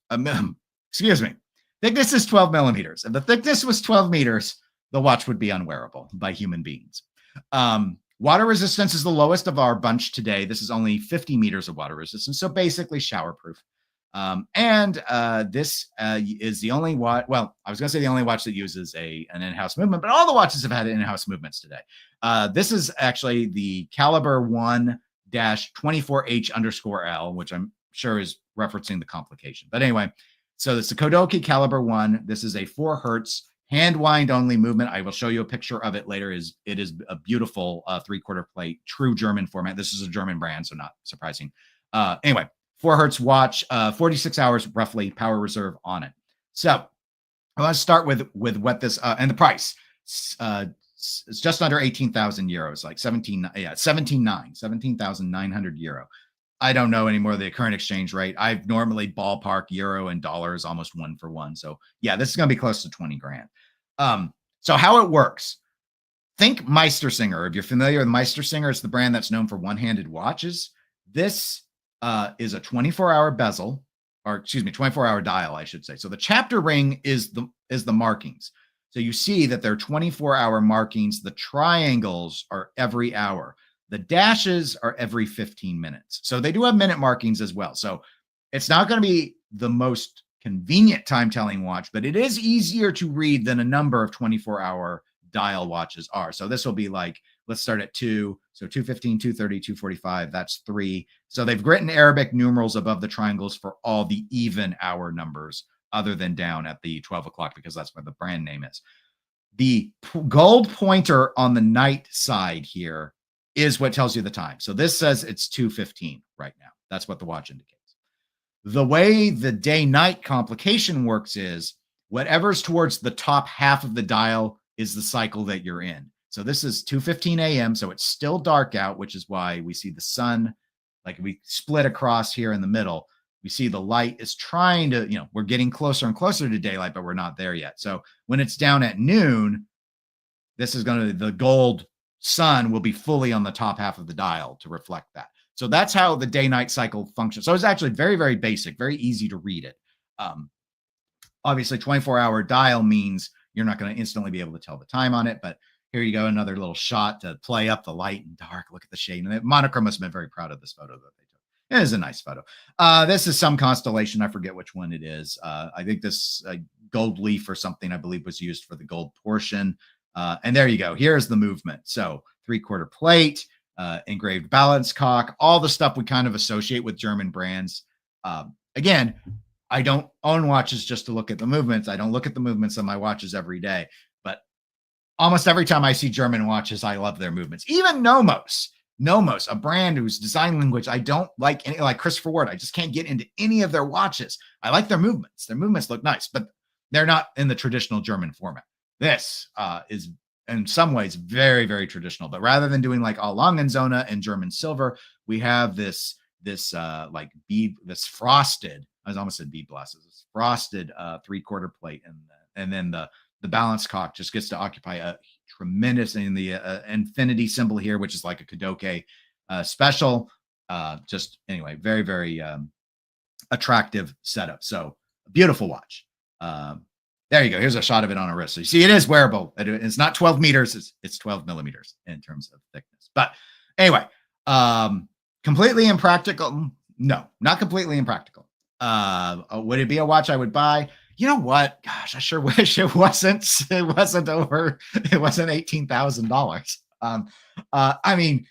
Excuse me. Thickness is 12 millimeters. If the thickness was 12 meters, the watch would be unwearable by human beings. Water resistance is the lowest of our bunch today. This is only 50 meters of water resistance, so basically showerproof. This is the only watch. Well, I was going to say the only watch that uses an in-house movement, but all the watches have had in-house movements today. This is actually the Caliber 1-24H_L, which I'm sure is referencing the complication. But anyway, so it's the Kudoke caliber 1. This is a 4 hertz hand wind only movement. I will show you a picture of it later. It is a beautiful 3/4 plate, true German format. This is a German brand, so not surprising. Anyway, 4 hertz watch, 46 hours roughly power reserve on it. So I want to start with what this and the price. It's just under 18,000 euros, like 17,900 euro. I don't know anymore the current exchange rate. I've normally ballpark euro and dollars almost 1 for 1. So yeah, this is going to be close to 20 grand. So how it works. Think Meistersinger. If you're familiar with Meistersinger, it's the brand that's known for one-handed watches. This is a 24-hour bezel, or excuse me, 24-hour dial, I should say. So the chapter ring is the markings. So you see that they're 24-hour markings. The triangles are every hour. The dashes are every 15 minutes. So they do have minute markings as well. So it's not going to be the most convenient time-telling watch, but it is easier to read than a number of 24-hour dial watches are. So this will be like, let's start at 2. So 2:15, 2:30, 2:45, that's 3. So they've written Arabic numerals above the triangles for all the even hour numbers other than down at the 12 o'clock, because that's what the brand name is. The gold pointer on the night side here is what tells you the time. So this says it's 2:15 right now. That's what the watch indicates. The way the day-night complication works is whatever's towards the top half of the dial is the cycle that you're in. So this is 2:15 a.m. So it's still dark out, which is why we see the sun, like we split across here in the middle. We see the light is trying to, we're getting closer and closer to daylight, but we're not there yet. So when it's down at noon, this is going to, the gold sun will be fully on the top half of the dial to reflect that. So that's how the day-night cycle functions. So it's actually very, very basic, very easy to read it. Obviously, 24-hour dial means you're not going to instantly be able to tell the time on it, but here you go, another little shot to play up the light and dark. Look at the shade. And Monochrome must have been very proud of this photo that they took. It is a nice photo. This is some constellation. I forget which one it is. I think this gold leaf or something, I believe, was used for the gold portion. And there you go. Here's the movement. So 3/4 plate, engraved balance cock, all the stuff we kind of associate with German brands. Again, I don't own watches just to look at the movements. I don't look at the movements on my watches every day. But almost every time I see German watches, I love their movements. Even Nomos, a brand whose design language I don't like, any, like Christopher Ward. I just can't get into any of their watches. I like their movements. Their movements look nice, but they're not in the traditional German format. This is in some ways very, very traditional, but rather than doing like a Langenzone and German silver, we have this like this frosted, I almost said bead glasses, this frosted 3/4 plate, and then the balance cock just gets to occupy a tremendous, in the infinity symbol here, which is like a Kudoke special. Just anyway, very, very attractive setup. So beautiful watch. There you go. Here's a shot of it on a wrist. So you see, it is wearable. It's not 12 meters. It's 12 millimeters in terms of thickness. But anyway, completely impractical. No, not completely impractical. Would it be a watch I would buy? You know what? Gosh, I sure wish it wasn't. It wasn't $18,000. I mean,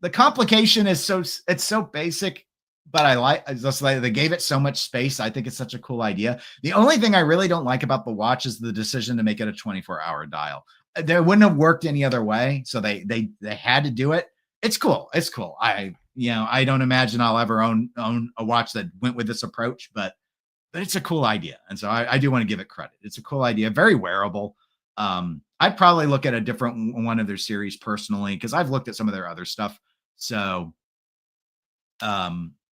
the complication is it's so basic. But I just like they gave it so much space. I think it's such a cool idea. The only thing I really don't like about the watch is the decision to make it a 24-hour dial. They wouldn't have worked any other way, so they had to do it. It's cool. It's cool. I don't imagine I'll ever own a watch that went with this approach, but it's a cool idea, and so I do want to give it credit. It's a cool idea, very wearable. I'd probably look at a different one of their series personally, because I've looked at some of their other stuff. So,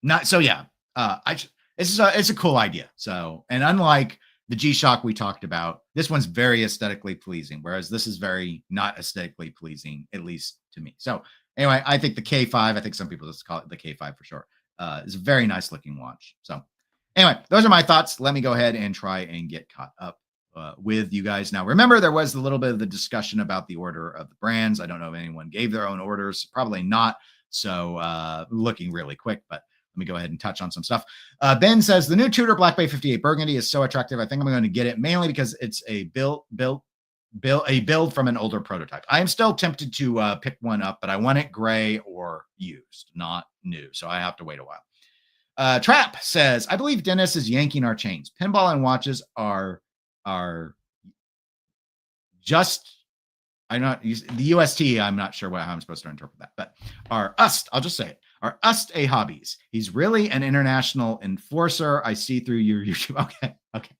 it's a cool idea. So, and unlike the G-Shock we talked about, this one's very aesthetically pleasing, whereas this is very not aesthetically pleasing, at least to me. So anyway, I think the K5, I think some people just call it the K5 for short, is a very nice looking watch. So anyway, those are my thoughts. Let me go ahead and try and get caught up with you guys. Now, remember, there was a little bit of the discussion about the order of the brands. I don't know if anyone gave their own orders. Probably not. So looking really quick, but let me go ahead and touch on some stuff. Ben says the new Tudor Black Bay 58 Burgundy is so attractive. I think I'm going to get it mainly because it's a build from an older prototype. I am still tempted to pick one up, but I want it gray or used, not new. So I have to wait a while. Trap says, I believe Dennis is yanking our chains. Pinball and watches are just, I'm not the UST. I'm not sure how I'm supposed to interpret that, but are us. I'll just say it. Are us a hobbies? He's really an international enforcer. I see through your YouTube. Okay.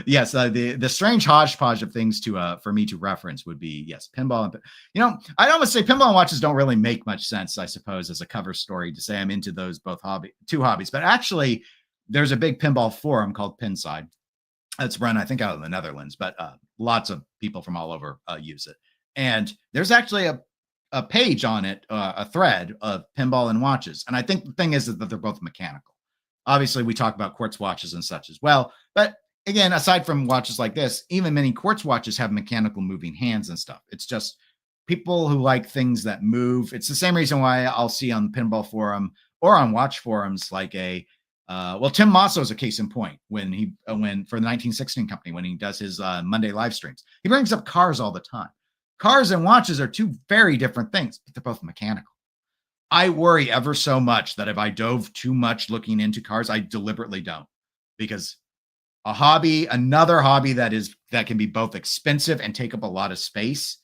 Yes. The strange hodgepodge of things to for me to reference would be yes, pinball and I'd almost say pinball and watches don't really make much sense, I suppose, as a cover story to say I'm into those two hobbies. But actually, there's a big pinball forum called Pinside. It's run, I think, out of the Netherlands, but lots of people from all over use it. And there's actually a page on it, a thread of pinball and watches. And I think the thing is that they're both mechanical. Obviously, we talk about quartz watches and such as well. But again, aside from watches like this, even many quartz watches have mechanical moving hands and stuff. It's just people who like things that move. It's the same reason why I'll see on the pinball forum or on watch forums like Tim Masso is a case in point when for the 1916 company, when he does his Monday live streams, he brings up cars all the time. Cars and watches are two very different things, but they're both mechanical. I worry ever so much that if I dove too much looking into cars, I deliberately don't, because another hobby that can be both expensive and take up a lot of space.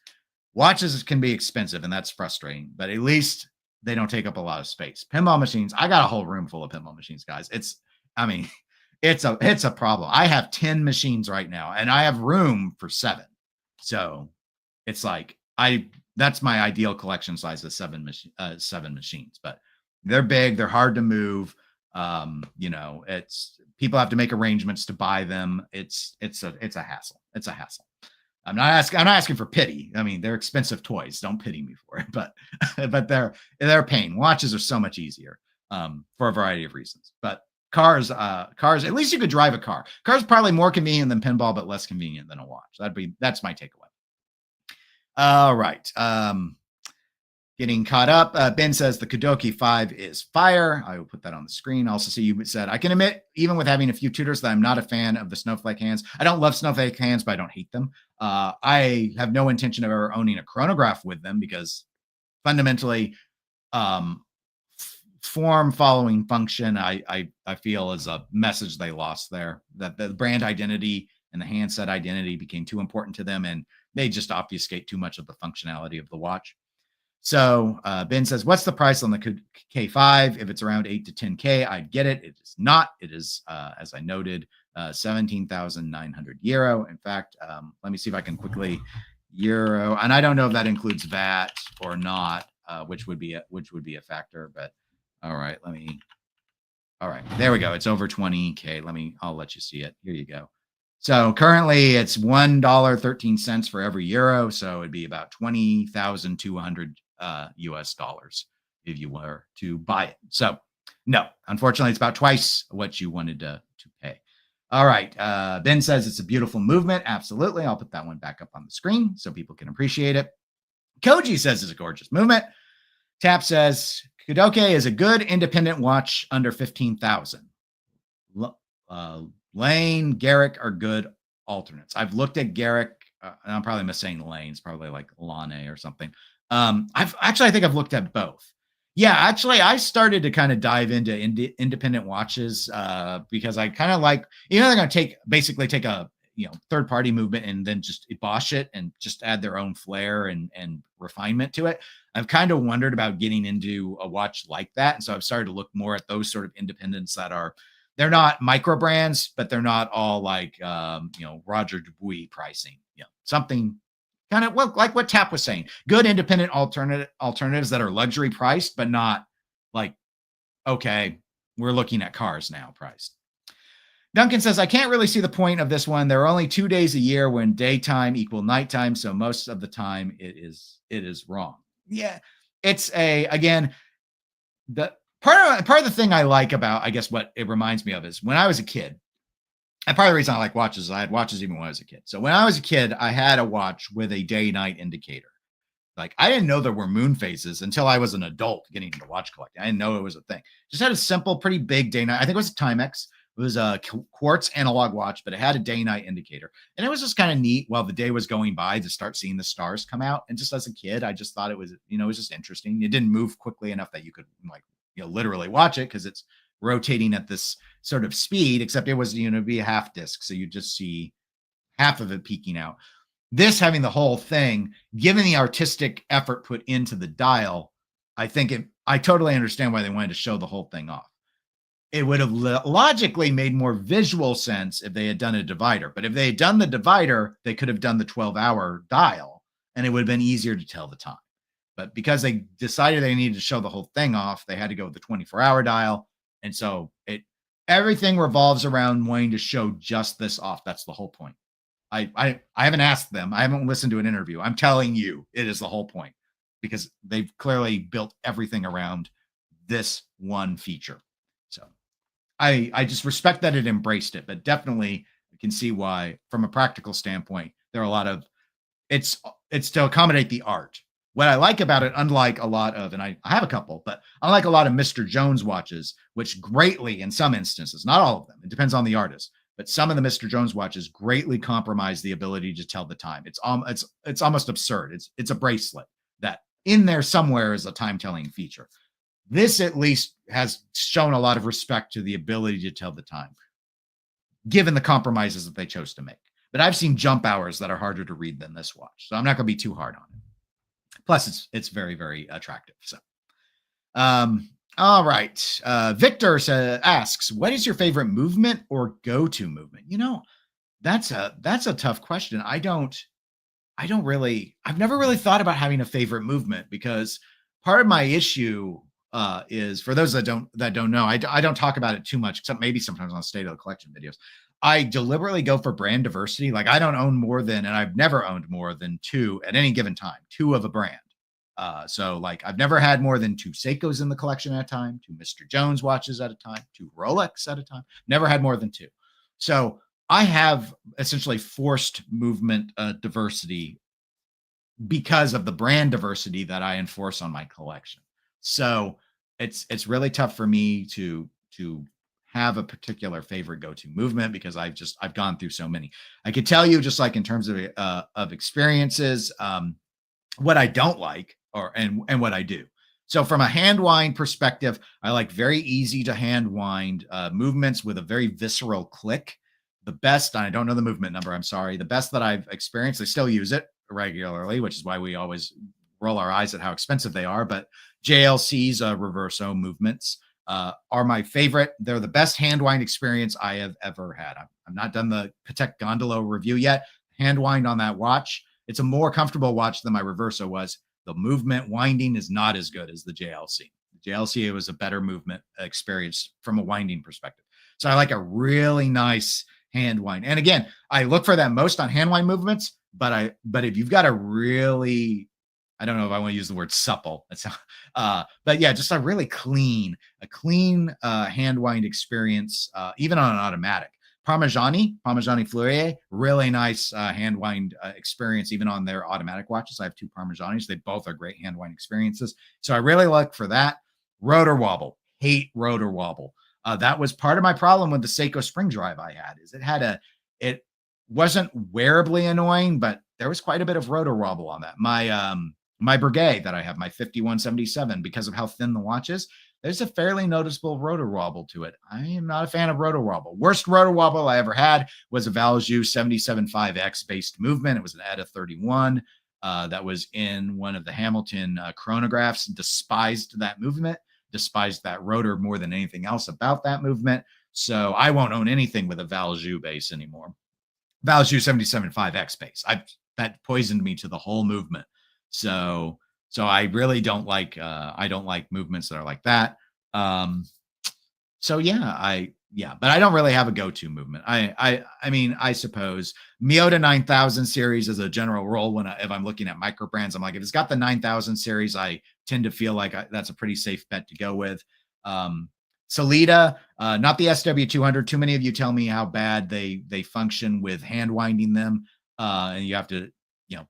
Watches can be expensive, and that's frustrating, but at least they don't take up a lot of space. Pinball machines, I got a whole room full of pinball machines, guys. It's a problem. I have 10 machines right now, and I have room for 7. So it's like that's my ideal collection size of 7 machines, but they're big, they're hard to move. It's people have to make arrangements to buy them. It's a hassle. It's a hassle. I'm not asking for pity. I mean, they're expensive toys. Don't pity me for it, but they're a pain. Watches are so much easier for a variety of reasons. But cars, at least you could drive a car. Cars probably more convenient than pinball, but less convenient than a watch. That's my takeaway. All right. Getting caught up. Ben says the Kudoke 5 is fire. I will put that on the screen. Also see you said, I can admit, even with having a few tutors, that I'm not a fan of the snowflake hands. I don't love snowflake hands, but I don't hate them. I have no intention of ever owning a chronograph with them because fundamentally, form following function, I feel is a message they lost there, that the brand identity and the handset identity became too important to them, and they just obfuscate too much of the functionality of the watch. So Ben says, what's the price on the K5? If it's around 8 to 10K, I'd get it. It is not. It is, as I noted, 17,900 euro. In fact, let me see if I can quickly euro, and I don't know if that includes VAT or not, which would be a factor. But all right, there we go. It's over 20K. I'll let you see it. Here you go. So currently it's $1.13 for every euro. So it'd be about 20,200 US dollars if you were to buy it. So no, unfortunately, it's about twice what you wanted to pay. All right. Ben says it's a beautiful movement. Absolutely. I'll put that one back up on the screen so people can appreciate it. Koji says it's a gorgeous movement. Tap says Kudoke is a good independent watch under 15,000. Lane, Garrick are good alternates. I've looked at Garrick, and I'm probably missing Lane's, probably like Lane or something. I think I've looked at both. Yeah, actually, I started to kind of dive into independent watches because I kind of like, they're going to take a third party movement and then just bosh it and just add their own flair and refinement to it. I've kind of wondered about getting into a watch like that, and so I've started to look more at those sort of independents that are. They're not micro brands, but they're not all like, Roger Dubuis pricing, something kind of like what Tap was saying, good independent alternatives that are luxury priced, but not like, okay, we're looking at cars now priced. Duncan says, I can't really see the point of this one. There are only 2 days a year when daytime equal nighttime. So most of the time it is wrong. Yeah. It's Part of the thing I like about, I guess, what it reminds me of is when I was a kid, and part of the reason I like watches is I had watches even when I was a kid. So when I was a kid, I had a watch with a day-night indicator. Like, I didn't know there were moon phases until I was an adult getting into watch collecting. I didn't know it was a thing. Just had a simple, pretty big day-night. I think it was a Timex. It was a quartz analog watch, but it had a day-night indicator. And it was just kind of neat while the day was going by to start seeing the stars come out. And just as a kid, I just thought it was, it was just interesting. It didn't move quickly enough that you could literally watch it because it's rotating at this sort of speed, except it was, be a half disc. So you just see half of it peeking out. This having the whole thing, given the artistic effort put into the dial, I totally understand why they wanted to show the whole thing off. It would have logically made more visual sense if they had done a divider. But if they had done the divider, they could have done the 12-hour dial, and it would have been easier to tell the time. But because they decided they needed to show the whole thing off, they had to go with the 24-hour dial. And so everything revolves around wanting to show just this off. That's the whole point. I haven't asked them. I haven't listened to an interview. I'm telling you, it is the whole point, because they've clearly built everything around this one feature. So I just respect that it embraced it, but definitely you can see why, from a practical standpoint, there are a lot of, it's to accommodate the art. What I like about it, unlike a lot of, and I have a couple, but unlike a lot of Mr. Jones watches, which greatly, in some instances, not all of them, it depends on the artist, but some of the Mr. Jones watches greatly compromise the ability to tell the time. It's almost absurd. It's a bracelet that in there somewhere is a time-telling feature. This at least has shown a lot of respect to the ability to tell the time, given the compromises that they chose to make. But I've seen jump hours that are harder to read than this watch, so I'm not going to be too hard on it. Plus, it's very, very attractive. So, all right. Victor asks, what is your favorite movement or go-to movement? That's a tough question. I've never really thought about having a favorite movement, because part of my issue is, for those that don't know, I don't talk about it too much, except maybe sometimes on State of the Collection videos. I deliberately go for brand diversity. Like, I don't own more than, and I've never owned more than 2 at any given time, 2 of a brand. So like, I've never had more than 2 Seikos in the collection at a time, 2 Mr. Jones watches at a time, 2 Rolex at a time. Never had more than 2. So I have essentially forced movement diversity because of the brand diversity that I enforce on my collection. So it's really tough for me to have a particular favorite go-to movement, because I've gone through so many. I could tell you, just like in terms of experiences, what I don't like, and what I do. So from a hand wind perspective, I like very easy to hand wind movements with a very visceral click. The best, I don't know the movement number, I'm sorry. The best that I've experienced, I still use it regularly, which is why we always roll our eyes at how expensive they are. But JLC's reverso movements are my favorite. They're the best hand wind experience I have ever had. I've not done the Patek Gondolo review yet. Hand wind on that watch, it's a more comfortable watch than my reverso was. The movement winding is not as good as the JLC. The JLC was a better movement experience from a winding perspective. So I like a really nice hand wind. And again, I look for that most on hand wind movements, but if you've got a really, I don't know if I want to use the word supple, but yeah, just a really clean hand wind experience, even on an automatic. Parmigiani Fleurier, really nice hand wind experience, even on their automatic watches. I have 2 Parmigianis. They both are great hand wind experiences. So I really look for that. Rotor wobble, hate rotor wobble. That was part of my problem with the Seiko spring drive I had, is it wasn't wearably annoying, but there was quite a bit of rotor wobble on that. My Breguet that I have, my 5177, because of how thin the watch is, there's a fairly noticeable rotor wobble to it. I am not a fan of rotor wobble. Worst rotor wobble I ever had was a Valjoux 77.5X based movement. It was an ETA 31 that was in one of the Hamilton chronographs. Despised that movement, despised that rotor more than anything else about that movement. So I won't own anything with a Valjoux base anymore. Valjoux 77.5X base. That poisoned me to the whole movement. So I really don't like movements that are like that. But I don't really have a go-to movement. I mean, I suppose Miyota 9000 series as a general rule, if I'm looking at micro brands, I'm like, if it's got the 9000 series, I tend to feel like that's a pretty safe bet to go with. Sellita, not the SW200. Too many of you tell me how bad they function with hand winding them, and you have to,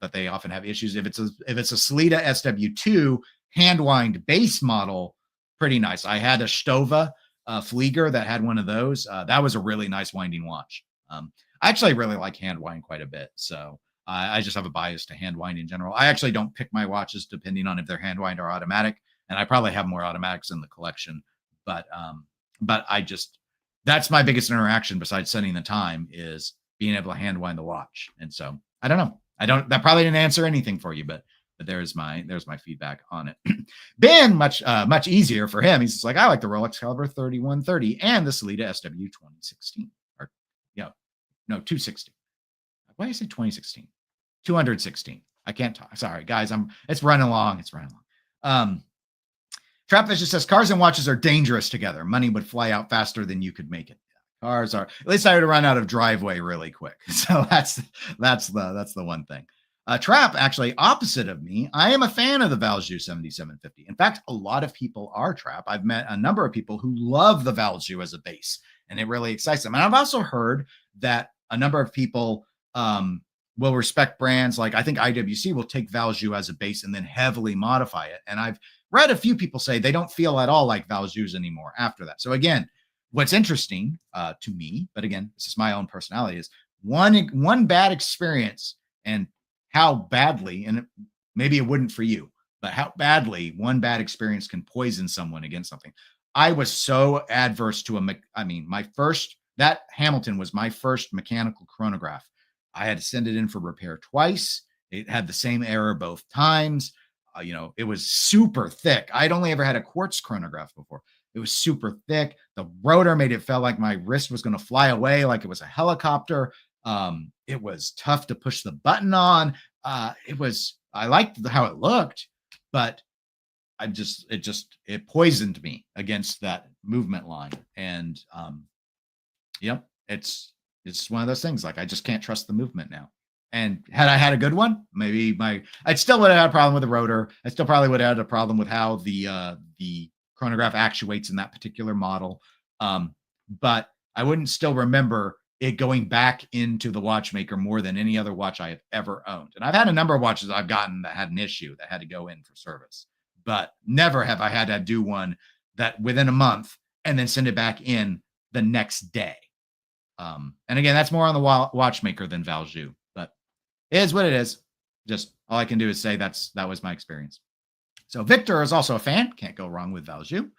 but they often have issues. If it's a Sellita SW2 hand wind base model, pretty nice. I had a Stova Flieger that had one of those. That was a really nice winding watch. I actually really like hand wind quite a bit, so I just have a bias to hand wind in general. I actually don't pick my watches depending on if they're hand wind or automatic, and I probably have more automatics in the collection. But But that's my biggest interaction besides setting the time is being able to hand wind the watch. And so I don't know. That probably didn't answer anything for you, but there's my feedback on it. Ben, much easier for him. He's just like, I like the Rolex Caliber 3130 and the Sellita SW 2016. Or, no, 260. Why did I say 2016? 216. I can't talk. Sorry, guys. It's running along. Trapfish says cars and watches are dangerous together. Money would fly out faster than you could make it. Cars are, at least I would run out of driveway really quick. So that's the one thing. Trap, actually opposite of me. I am a fan of the Valjoux 7750. In fact, a lot of people are Trap. I've met a number of people who love the Valjoux as a base, and it really excites them. And I've also heard that a number of people will respect brands like, I think IWC will take Valjoux as a base and then heavily modify it. And I've read a few people say they don't feel at all like Valjoux anymore after that. So again, what's interesting to me, but again, this is my own personality, is one bad experience and how badly, and maybe it wouldn't for you, but how badly one bad experience can poison someone against something. I was so adverse to that Hamilton was my first mechanical chronograph. I had to send it in for repair twice. It had the same error both times. It was super thick. I'd only ever had a quartz chronograph before. It was super thick. The rotor made it feel like my wrist was going to fly away, like it was a helicopter. It was tough to push the button on. I liked how it looked, but it poisoned me against that movement line. And, it's one of those things. Like, I just can't trust the movement now. And had I had a good one, maybe I still would have had a problem with the rotor. I still probably would have had a problem with how the chronograph actuates in that particular model. But I wouldn't still remember it going back into the watchmaker more than any other watch I have ever owned. And I've had a number of watches I've gotten that had an issue that had to go in for service, but never have I had to do one that within a month and then send it back in the next day. And again, that's more on the watchmaker than Valjoux, but it is what it is. Just all I can do is say that was my experience. So Victor is also a fan. Can't go wrong with Valjoux.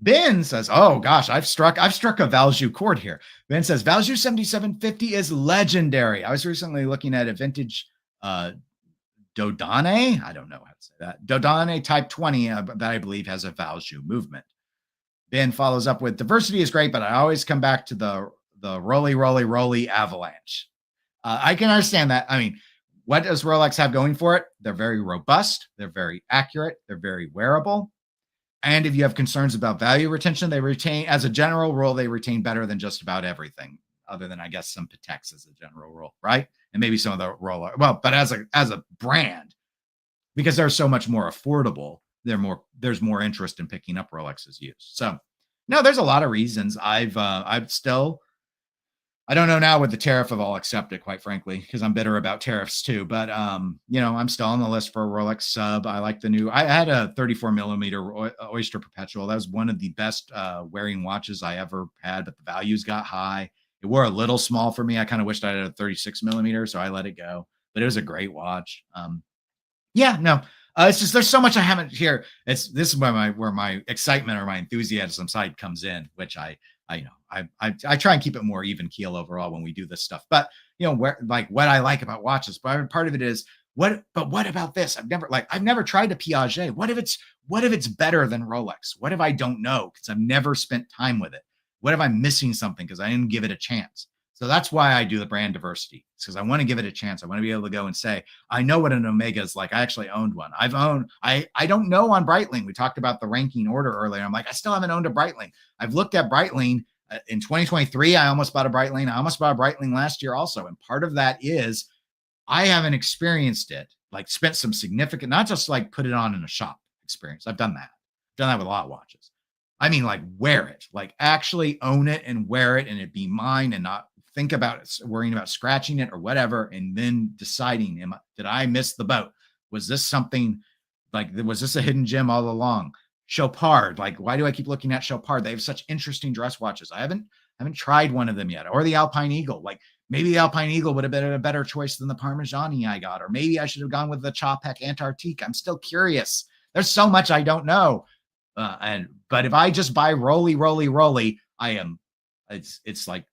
Ben says, oh gosh, I've struck a Valjoux chord here. Ben says Valjoux 7750 is legendary. I was recently looking at a vintage Dodane. I don't know how to say that. Dodane Type 20 that I believe has a Valjoux movement. Ben follows up with, diversity is great, but I always come back to the roly avalanche. I can understand that. I mean, what does Rolex have going for it? They're very robust. They're very accurate. They're very wearable. And if you have concerns about value retention, they retain, as a general rule, they retain better than just about everything, other than, I guess, some Pateks as a general rule, right? And maybe some of the Rolex. Well, but as a brand, because they're so much more affordable, there's more interest in picking up Rolex's used. So, no, there's a lot of reasons. I don't know now with the tariff if I'll accept it, quite frankly, because I'm bitter about tariffs too. But, I'm still on the list for a Rolex sub. I like I had a 34 millimeter Oyster Perpetual. That was one of the best wearing watches I ever had, but the values got high. It wore a little small for me. I kind of wished I had a 36 millimeter, so I let it go. But it was a great watch. It's just, there's so mumuch I haven't here. This is where my excitement or my enthusiasm side comes in, which I try and keep it more even keel overall when we do this stuff. But what I like about watches, but part of it is what about this? I've never tried a Piaget. What if it's better than Rolex? What if I don't know? Because I've never spent time with it. What if I'm missing something because I didn't give it a chance? So that's why I do the brand diversity, because I want to give it a chance. I want to be able to go and say, I know what an Omega is like. I actually owned one. I don't know on Breitling. We talked about the ranking order earlier. I'm like, I still haven't owned a Breitling. I've looked at Breitling in 2023. I almost bought a Breitling. I almost bought a Breitling last year also. And part of that is I haven't experienced it, like spent some significant, not just like put it on in a shop experience. I've done that. I've done that with a lot of watches. I mean, like wear it, like actually own it and wear it and it be mine and not think about it, worrying about scratching it or whatever, and then deciding, did I miss the boat? Was this something was this a hidden gem all along? Chopard, like, why do I keep looking at Chopard? They have such interesting dress watches. I haven't tried one of them yet. Or the Alpine Eagle. Like, maybe the Alpine Eagle would have been a better choice than the Parmigiani I got, or maybe I should have gone with the Chopek Antarctique. I'm still curious. There's so much I don't know. But if I just buy roly, it's like,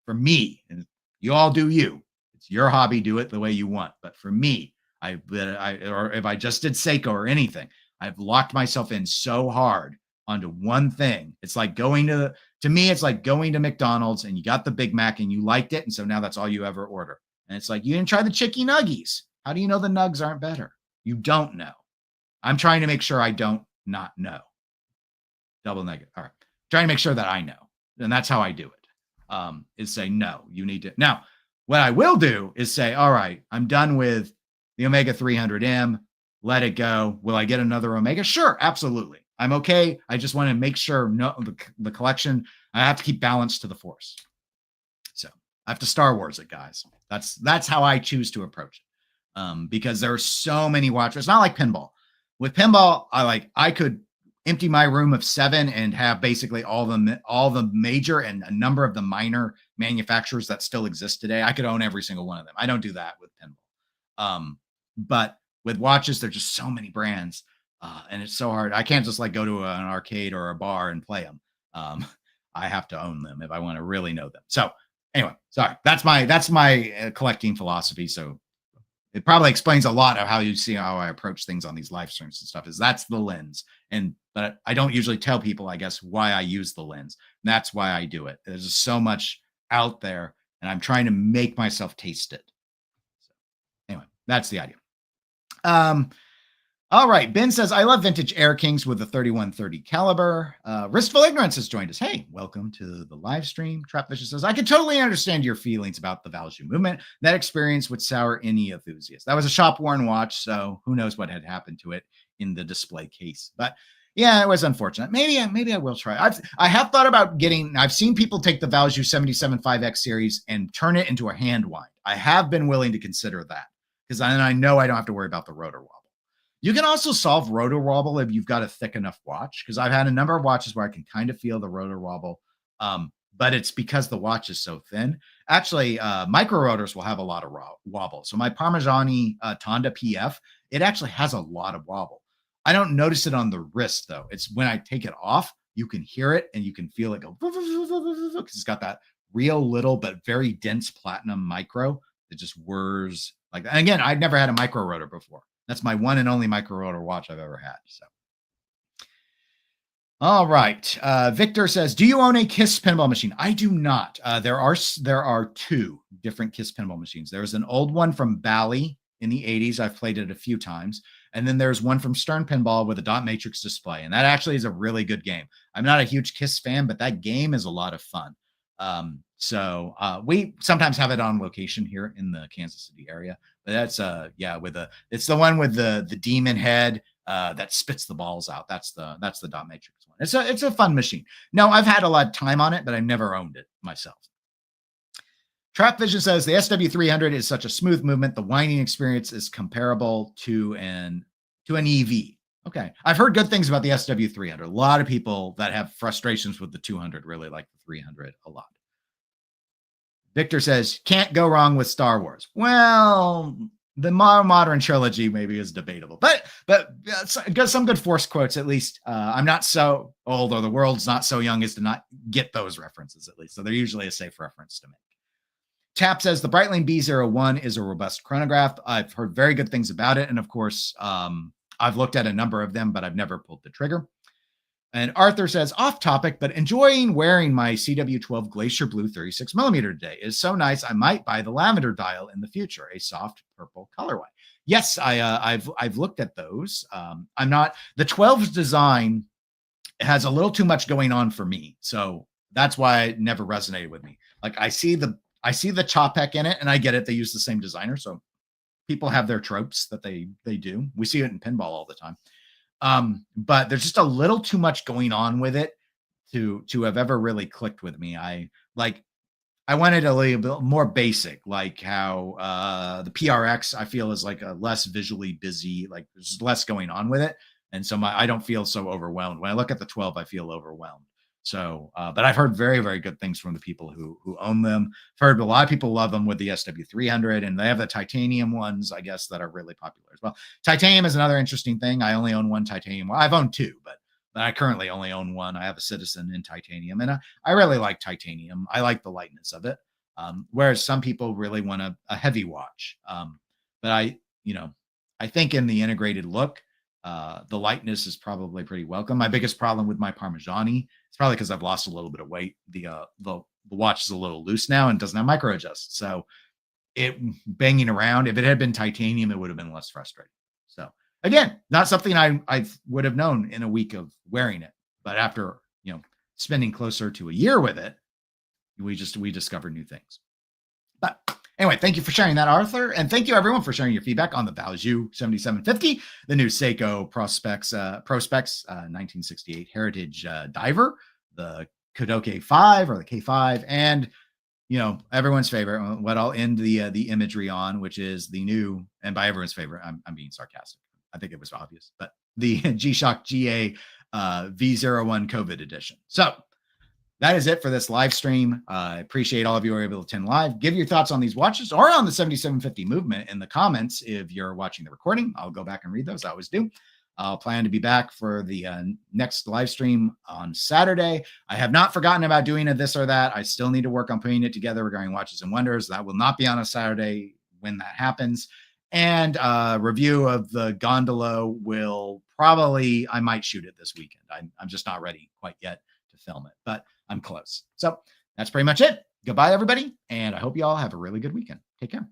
for me, and you all do you. It's your hobby, do it the way you want. But for me, or if I just did Seiko or anything, I've locked myself in so hard onto one thing. It's like to me, it's like going to McDonald's and you got the Big Mac and you liked it. And so now that's all you ever order. And it's like, you didn't try the Chicky Nuggies. How do you know the nugs aren't better? You don't know. I'm trying to make sure I don't not know. Double negative. All right. Trying to make sure that I know. And that's how I do it. Is say, no, you need to. Now, what I will do is say, all right, I'm done with the Omega 300M. Let it go. Will I get another Omega? Sure, absolutely. I'm okay. I just want to make sure the collection, I have to keep balance to the force. So I have to Star Wars it, guys. That's how I choose to approach it. Because there are so many watches. It's not like pinball. With pinball, I could empty my room of 7 and have basically all the major and a number of the minor manufacturers that still exist today. I could own every single one of them. I don't do that with pinball. But with watches, there's just so many brands, and it's so hard. I can't just go to an arcade or a bar and play them. I have to own them if I want to really know them. So anyway, sorry. That's my collecting philosophy. So it probably explains a lot of how you see how I approach things on these live streams and stuff. That's the lens. But I don't usually tell people, I guess, why I use the lens. And that's why I do it. There's just so much out there, and I'm trying to make myself taste it. So anyway, that's the idea. All right. Ben says, I love vintage Air Kings with the 3130 caliber. Wristful Ignorance has joined us. Hey, welcome to the live stream. Trapvision says, I can totally understand your feelings about the Valjoux movement. That experience would sour any enthusiast. That was a shop-worn watch, so who knows what had happened to it in the display case. But yeah, it was unfortunate. Maybe I will try. I have thought about I've seen people take the Valjoux 77.5X series and turn it into a hand wind. I have been willing to consider that because I know I don't have to worry about the rotor wobble. You can also solve rotor wobble if you've got a thick enough watch, because I've had a number of watches where I can kind of feel the rotor wobble, but it's because the watch is so thin. Actually, micro rotors will have a lot of wobble. So my Parmigiani Tonda PF, it actually has a lot of wobble. I don't notice it on the wrist, though. It's when I take it off, you can hear it and you can feel it go, because it's got that real little but very dense platinum micro that just whirs like that. And again, I'd never had a micro rotor before. That's my one and only micro rotor watch I've ever had. So, all right. Victor says, do you own a KISS pinball machine? I do not. There are 2 different KISS pinball machines. There's an old one from Bally in the 80s. I've played it a few times. And then there's one from Stern Pinball with a dot matrix display. And that actually is a really good game. I'm not a huge KISS fan, but that game is a lot of fun. So we sometimes have it on location here in the Kansas City area. But that's it's the one with the demon head that spits the balls out. That's the dot matrix one. It's a fun machine. No, I've had a lot of time on it, but I've never owned it myself. Trapvision says the SW300 is such a smooth movement. The winding experience is comparable to an EV. Okay. I've heard good things about the SW300. A lot of people that have frustrations with the 200 really like the 300 a lot. Victor says, can't go wrong with Star Wars. Well, the modern trilogy maybe is debatable, but some good Force quotes, at least. I'm not so old, or the world's not so young as to not get those references, at least. So they're usually a safe reference to make. Tap says the Breitling B01 is a robust chronograph. I've heard very good things about it. And of course, I've looked at a number of them, but I've never pulled the trigger. And Arthur says, off topic, but enjoying wearing my CW12 Glacier Blue 36mm today. It is so nice. I might buy the lavender dial in the future, a soft purple colorway. Yes, I've looked at those. I'm not, the 12's design has a little too much going on for me. So that's why it never resonated with me. Like I see the Chopek in it, and I get it. They use the same designer. So people have their tropes that they do. We see it in pinball all the time. But there's just a little too much going on with it to have ever really clicked with me. I wanted a little bit more basic, like how the PRX I feel is like a less visually busy, like there's less going on with it. And so I don't feel so overwhelmed. When I look at the 12, I feel overwhelmed. So, but I've heard very, very good things from the people who own them. I've heard a lot of people love them with the SW300, and they have the titanium ones, I guess, that are really popular as well. Titanium is another interesting thing. I only own one titanium. Well, I've owned 2, but but I currently only own one. I have a Citizen in titanium, and I really like titanium. I like the lightness of it. Whereas some people really want a heavy watch. But I think in the integrated look, the lightness is probably pretty welcome. My biggest problem with my Parmigiani, it's probably because I've lost a little bit of weight. The watch is a little loose now and doesn't have micro adjust. So it banging around, if it had been titanium, it would have been less frustrating. So again, not something I would have known in a week of wearing it, but after spending closer to a year with it, we discovered new things. But anyway, thank you for sharing that, Arthur, and thank you everyone for sharing your feedback on the Valjoux 7750, the new Seiko Prospex 1968 Heritage Diver, the Kudoke 5 or the K5, and everyone's favorite, what I'll end the imagery on, which is the new, and by everyone's favorite, I'm being sarcastic. I think it was obvious, but the G-Shock GA-V01 COVID edition. So that is it for this live stream. I appreciate all of you who are able to attend live. Give your thoughts on these watches or on the 7750 movement in the comments if you're watching the recording. I'll go back and read those. I always do. I'll plan to be back for the next live stream on Saturday. I have not forgotten about doing a this or that. I still need to work on putting it together regarding Watches and Wonders. That will not be on a Saturday when that happens. And review of the Gondolo will probably, I might shoot it this weekend. I'm just not ready quite yet to film it, but I'm close. So that's pretty much it. Goodbye, everybody. And I hope you all have a really good weekend. Take care.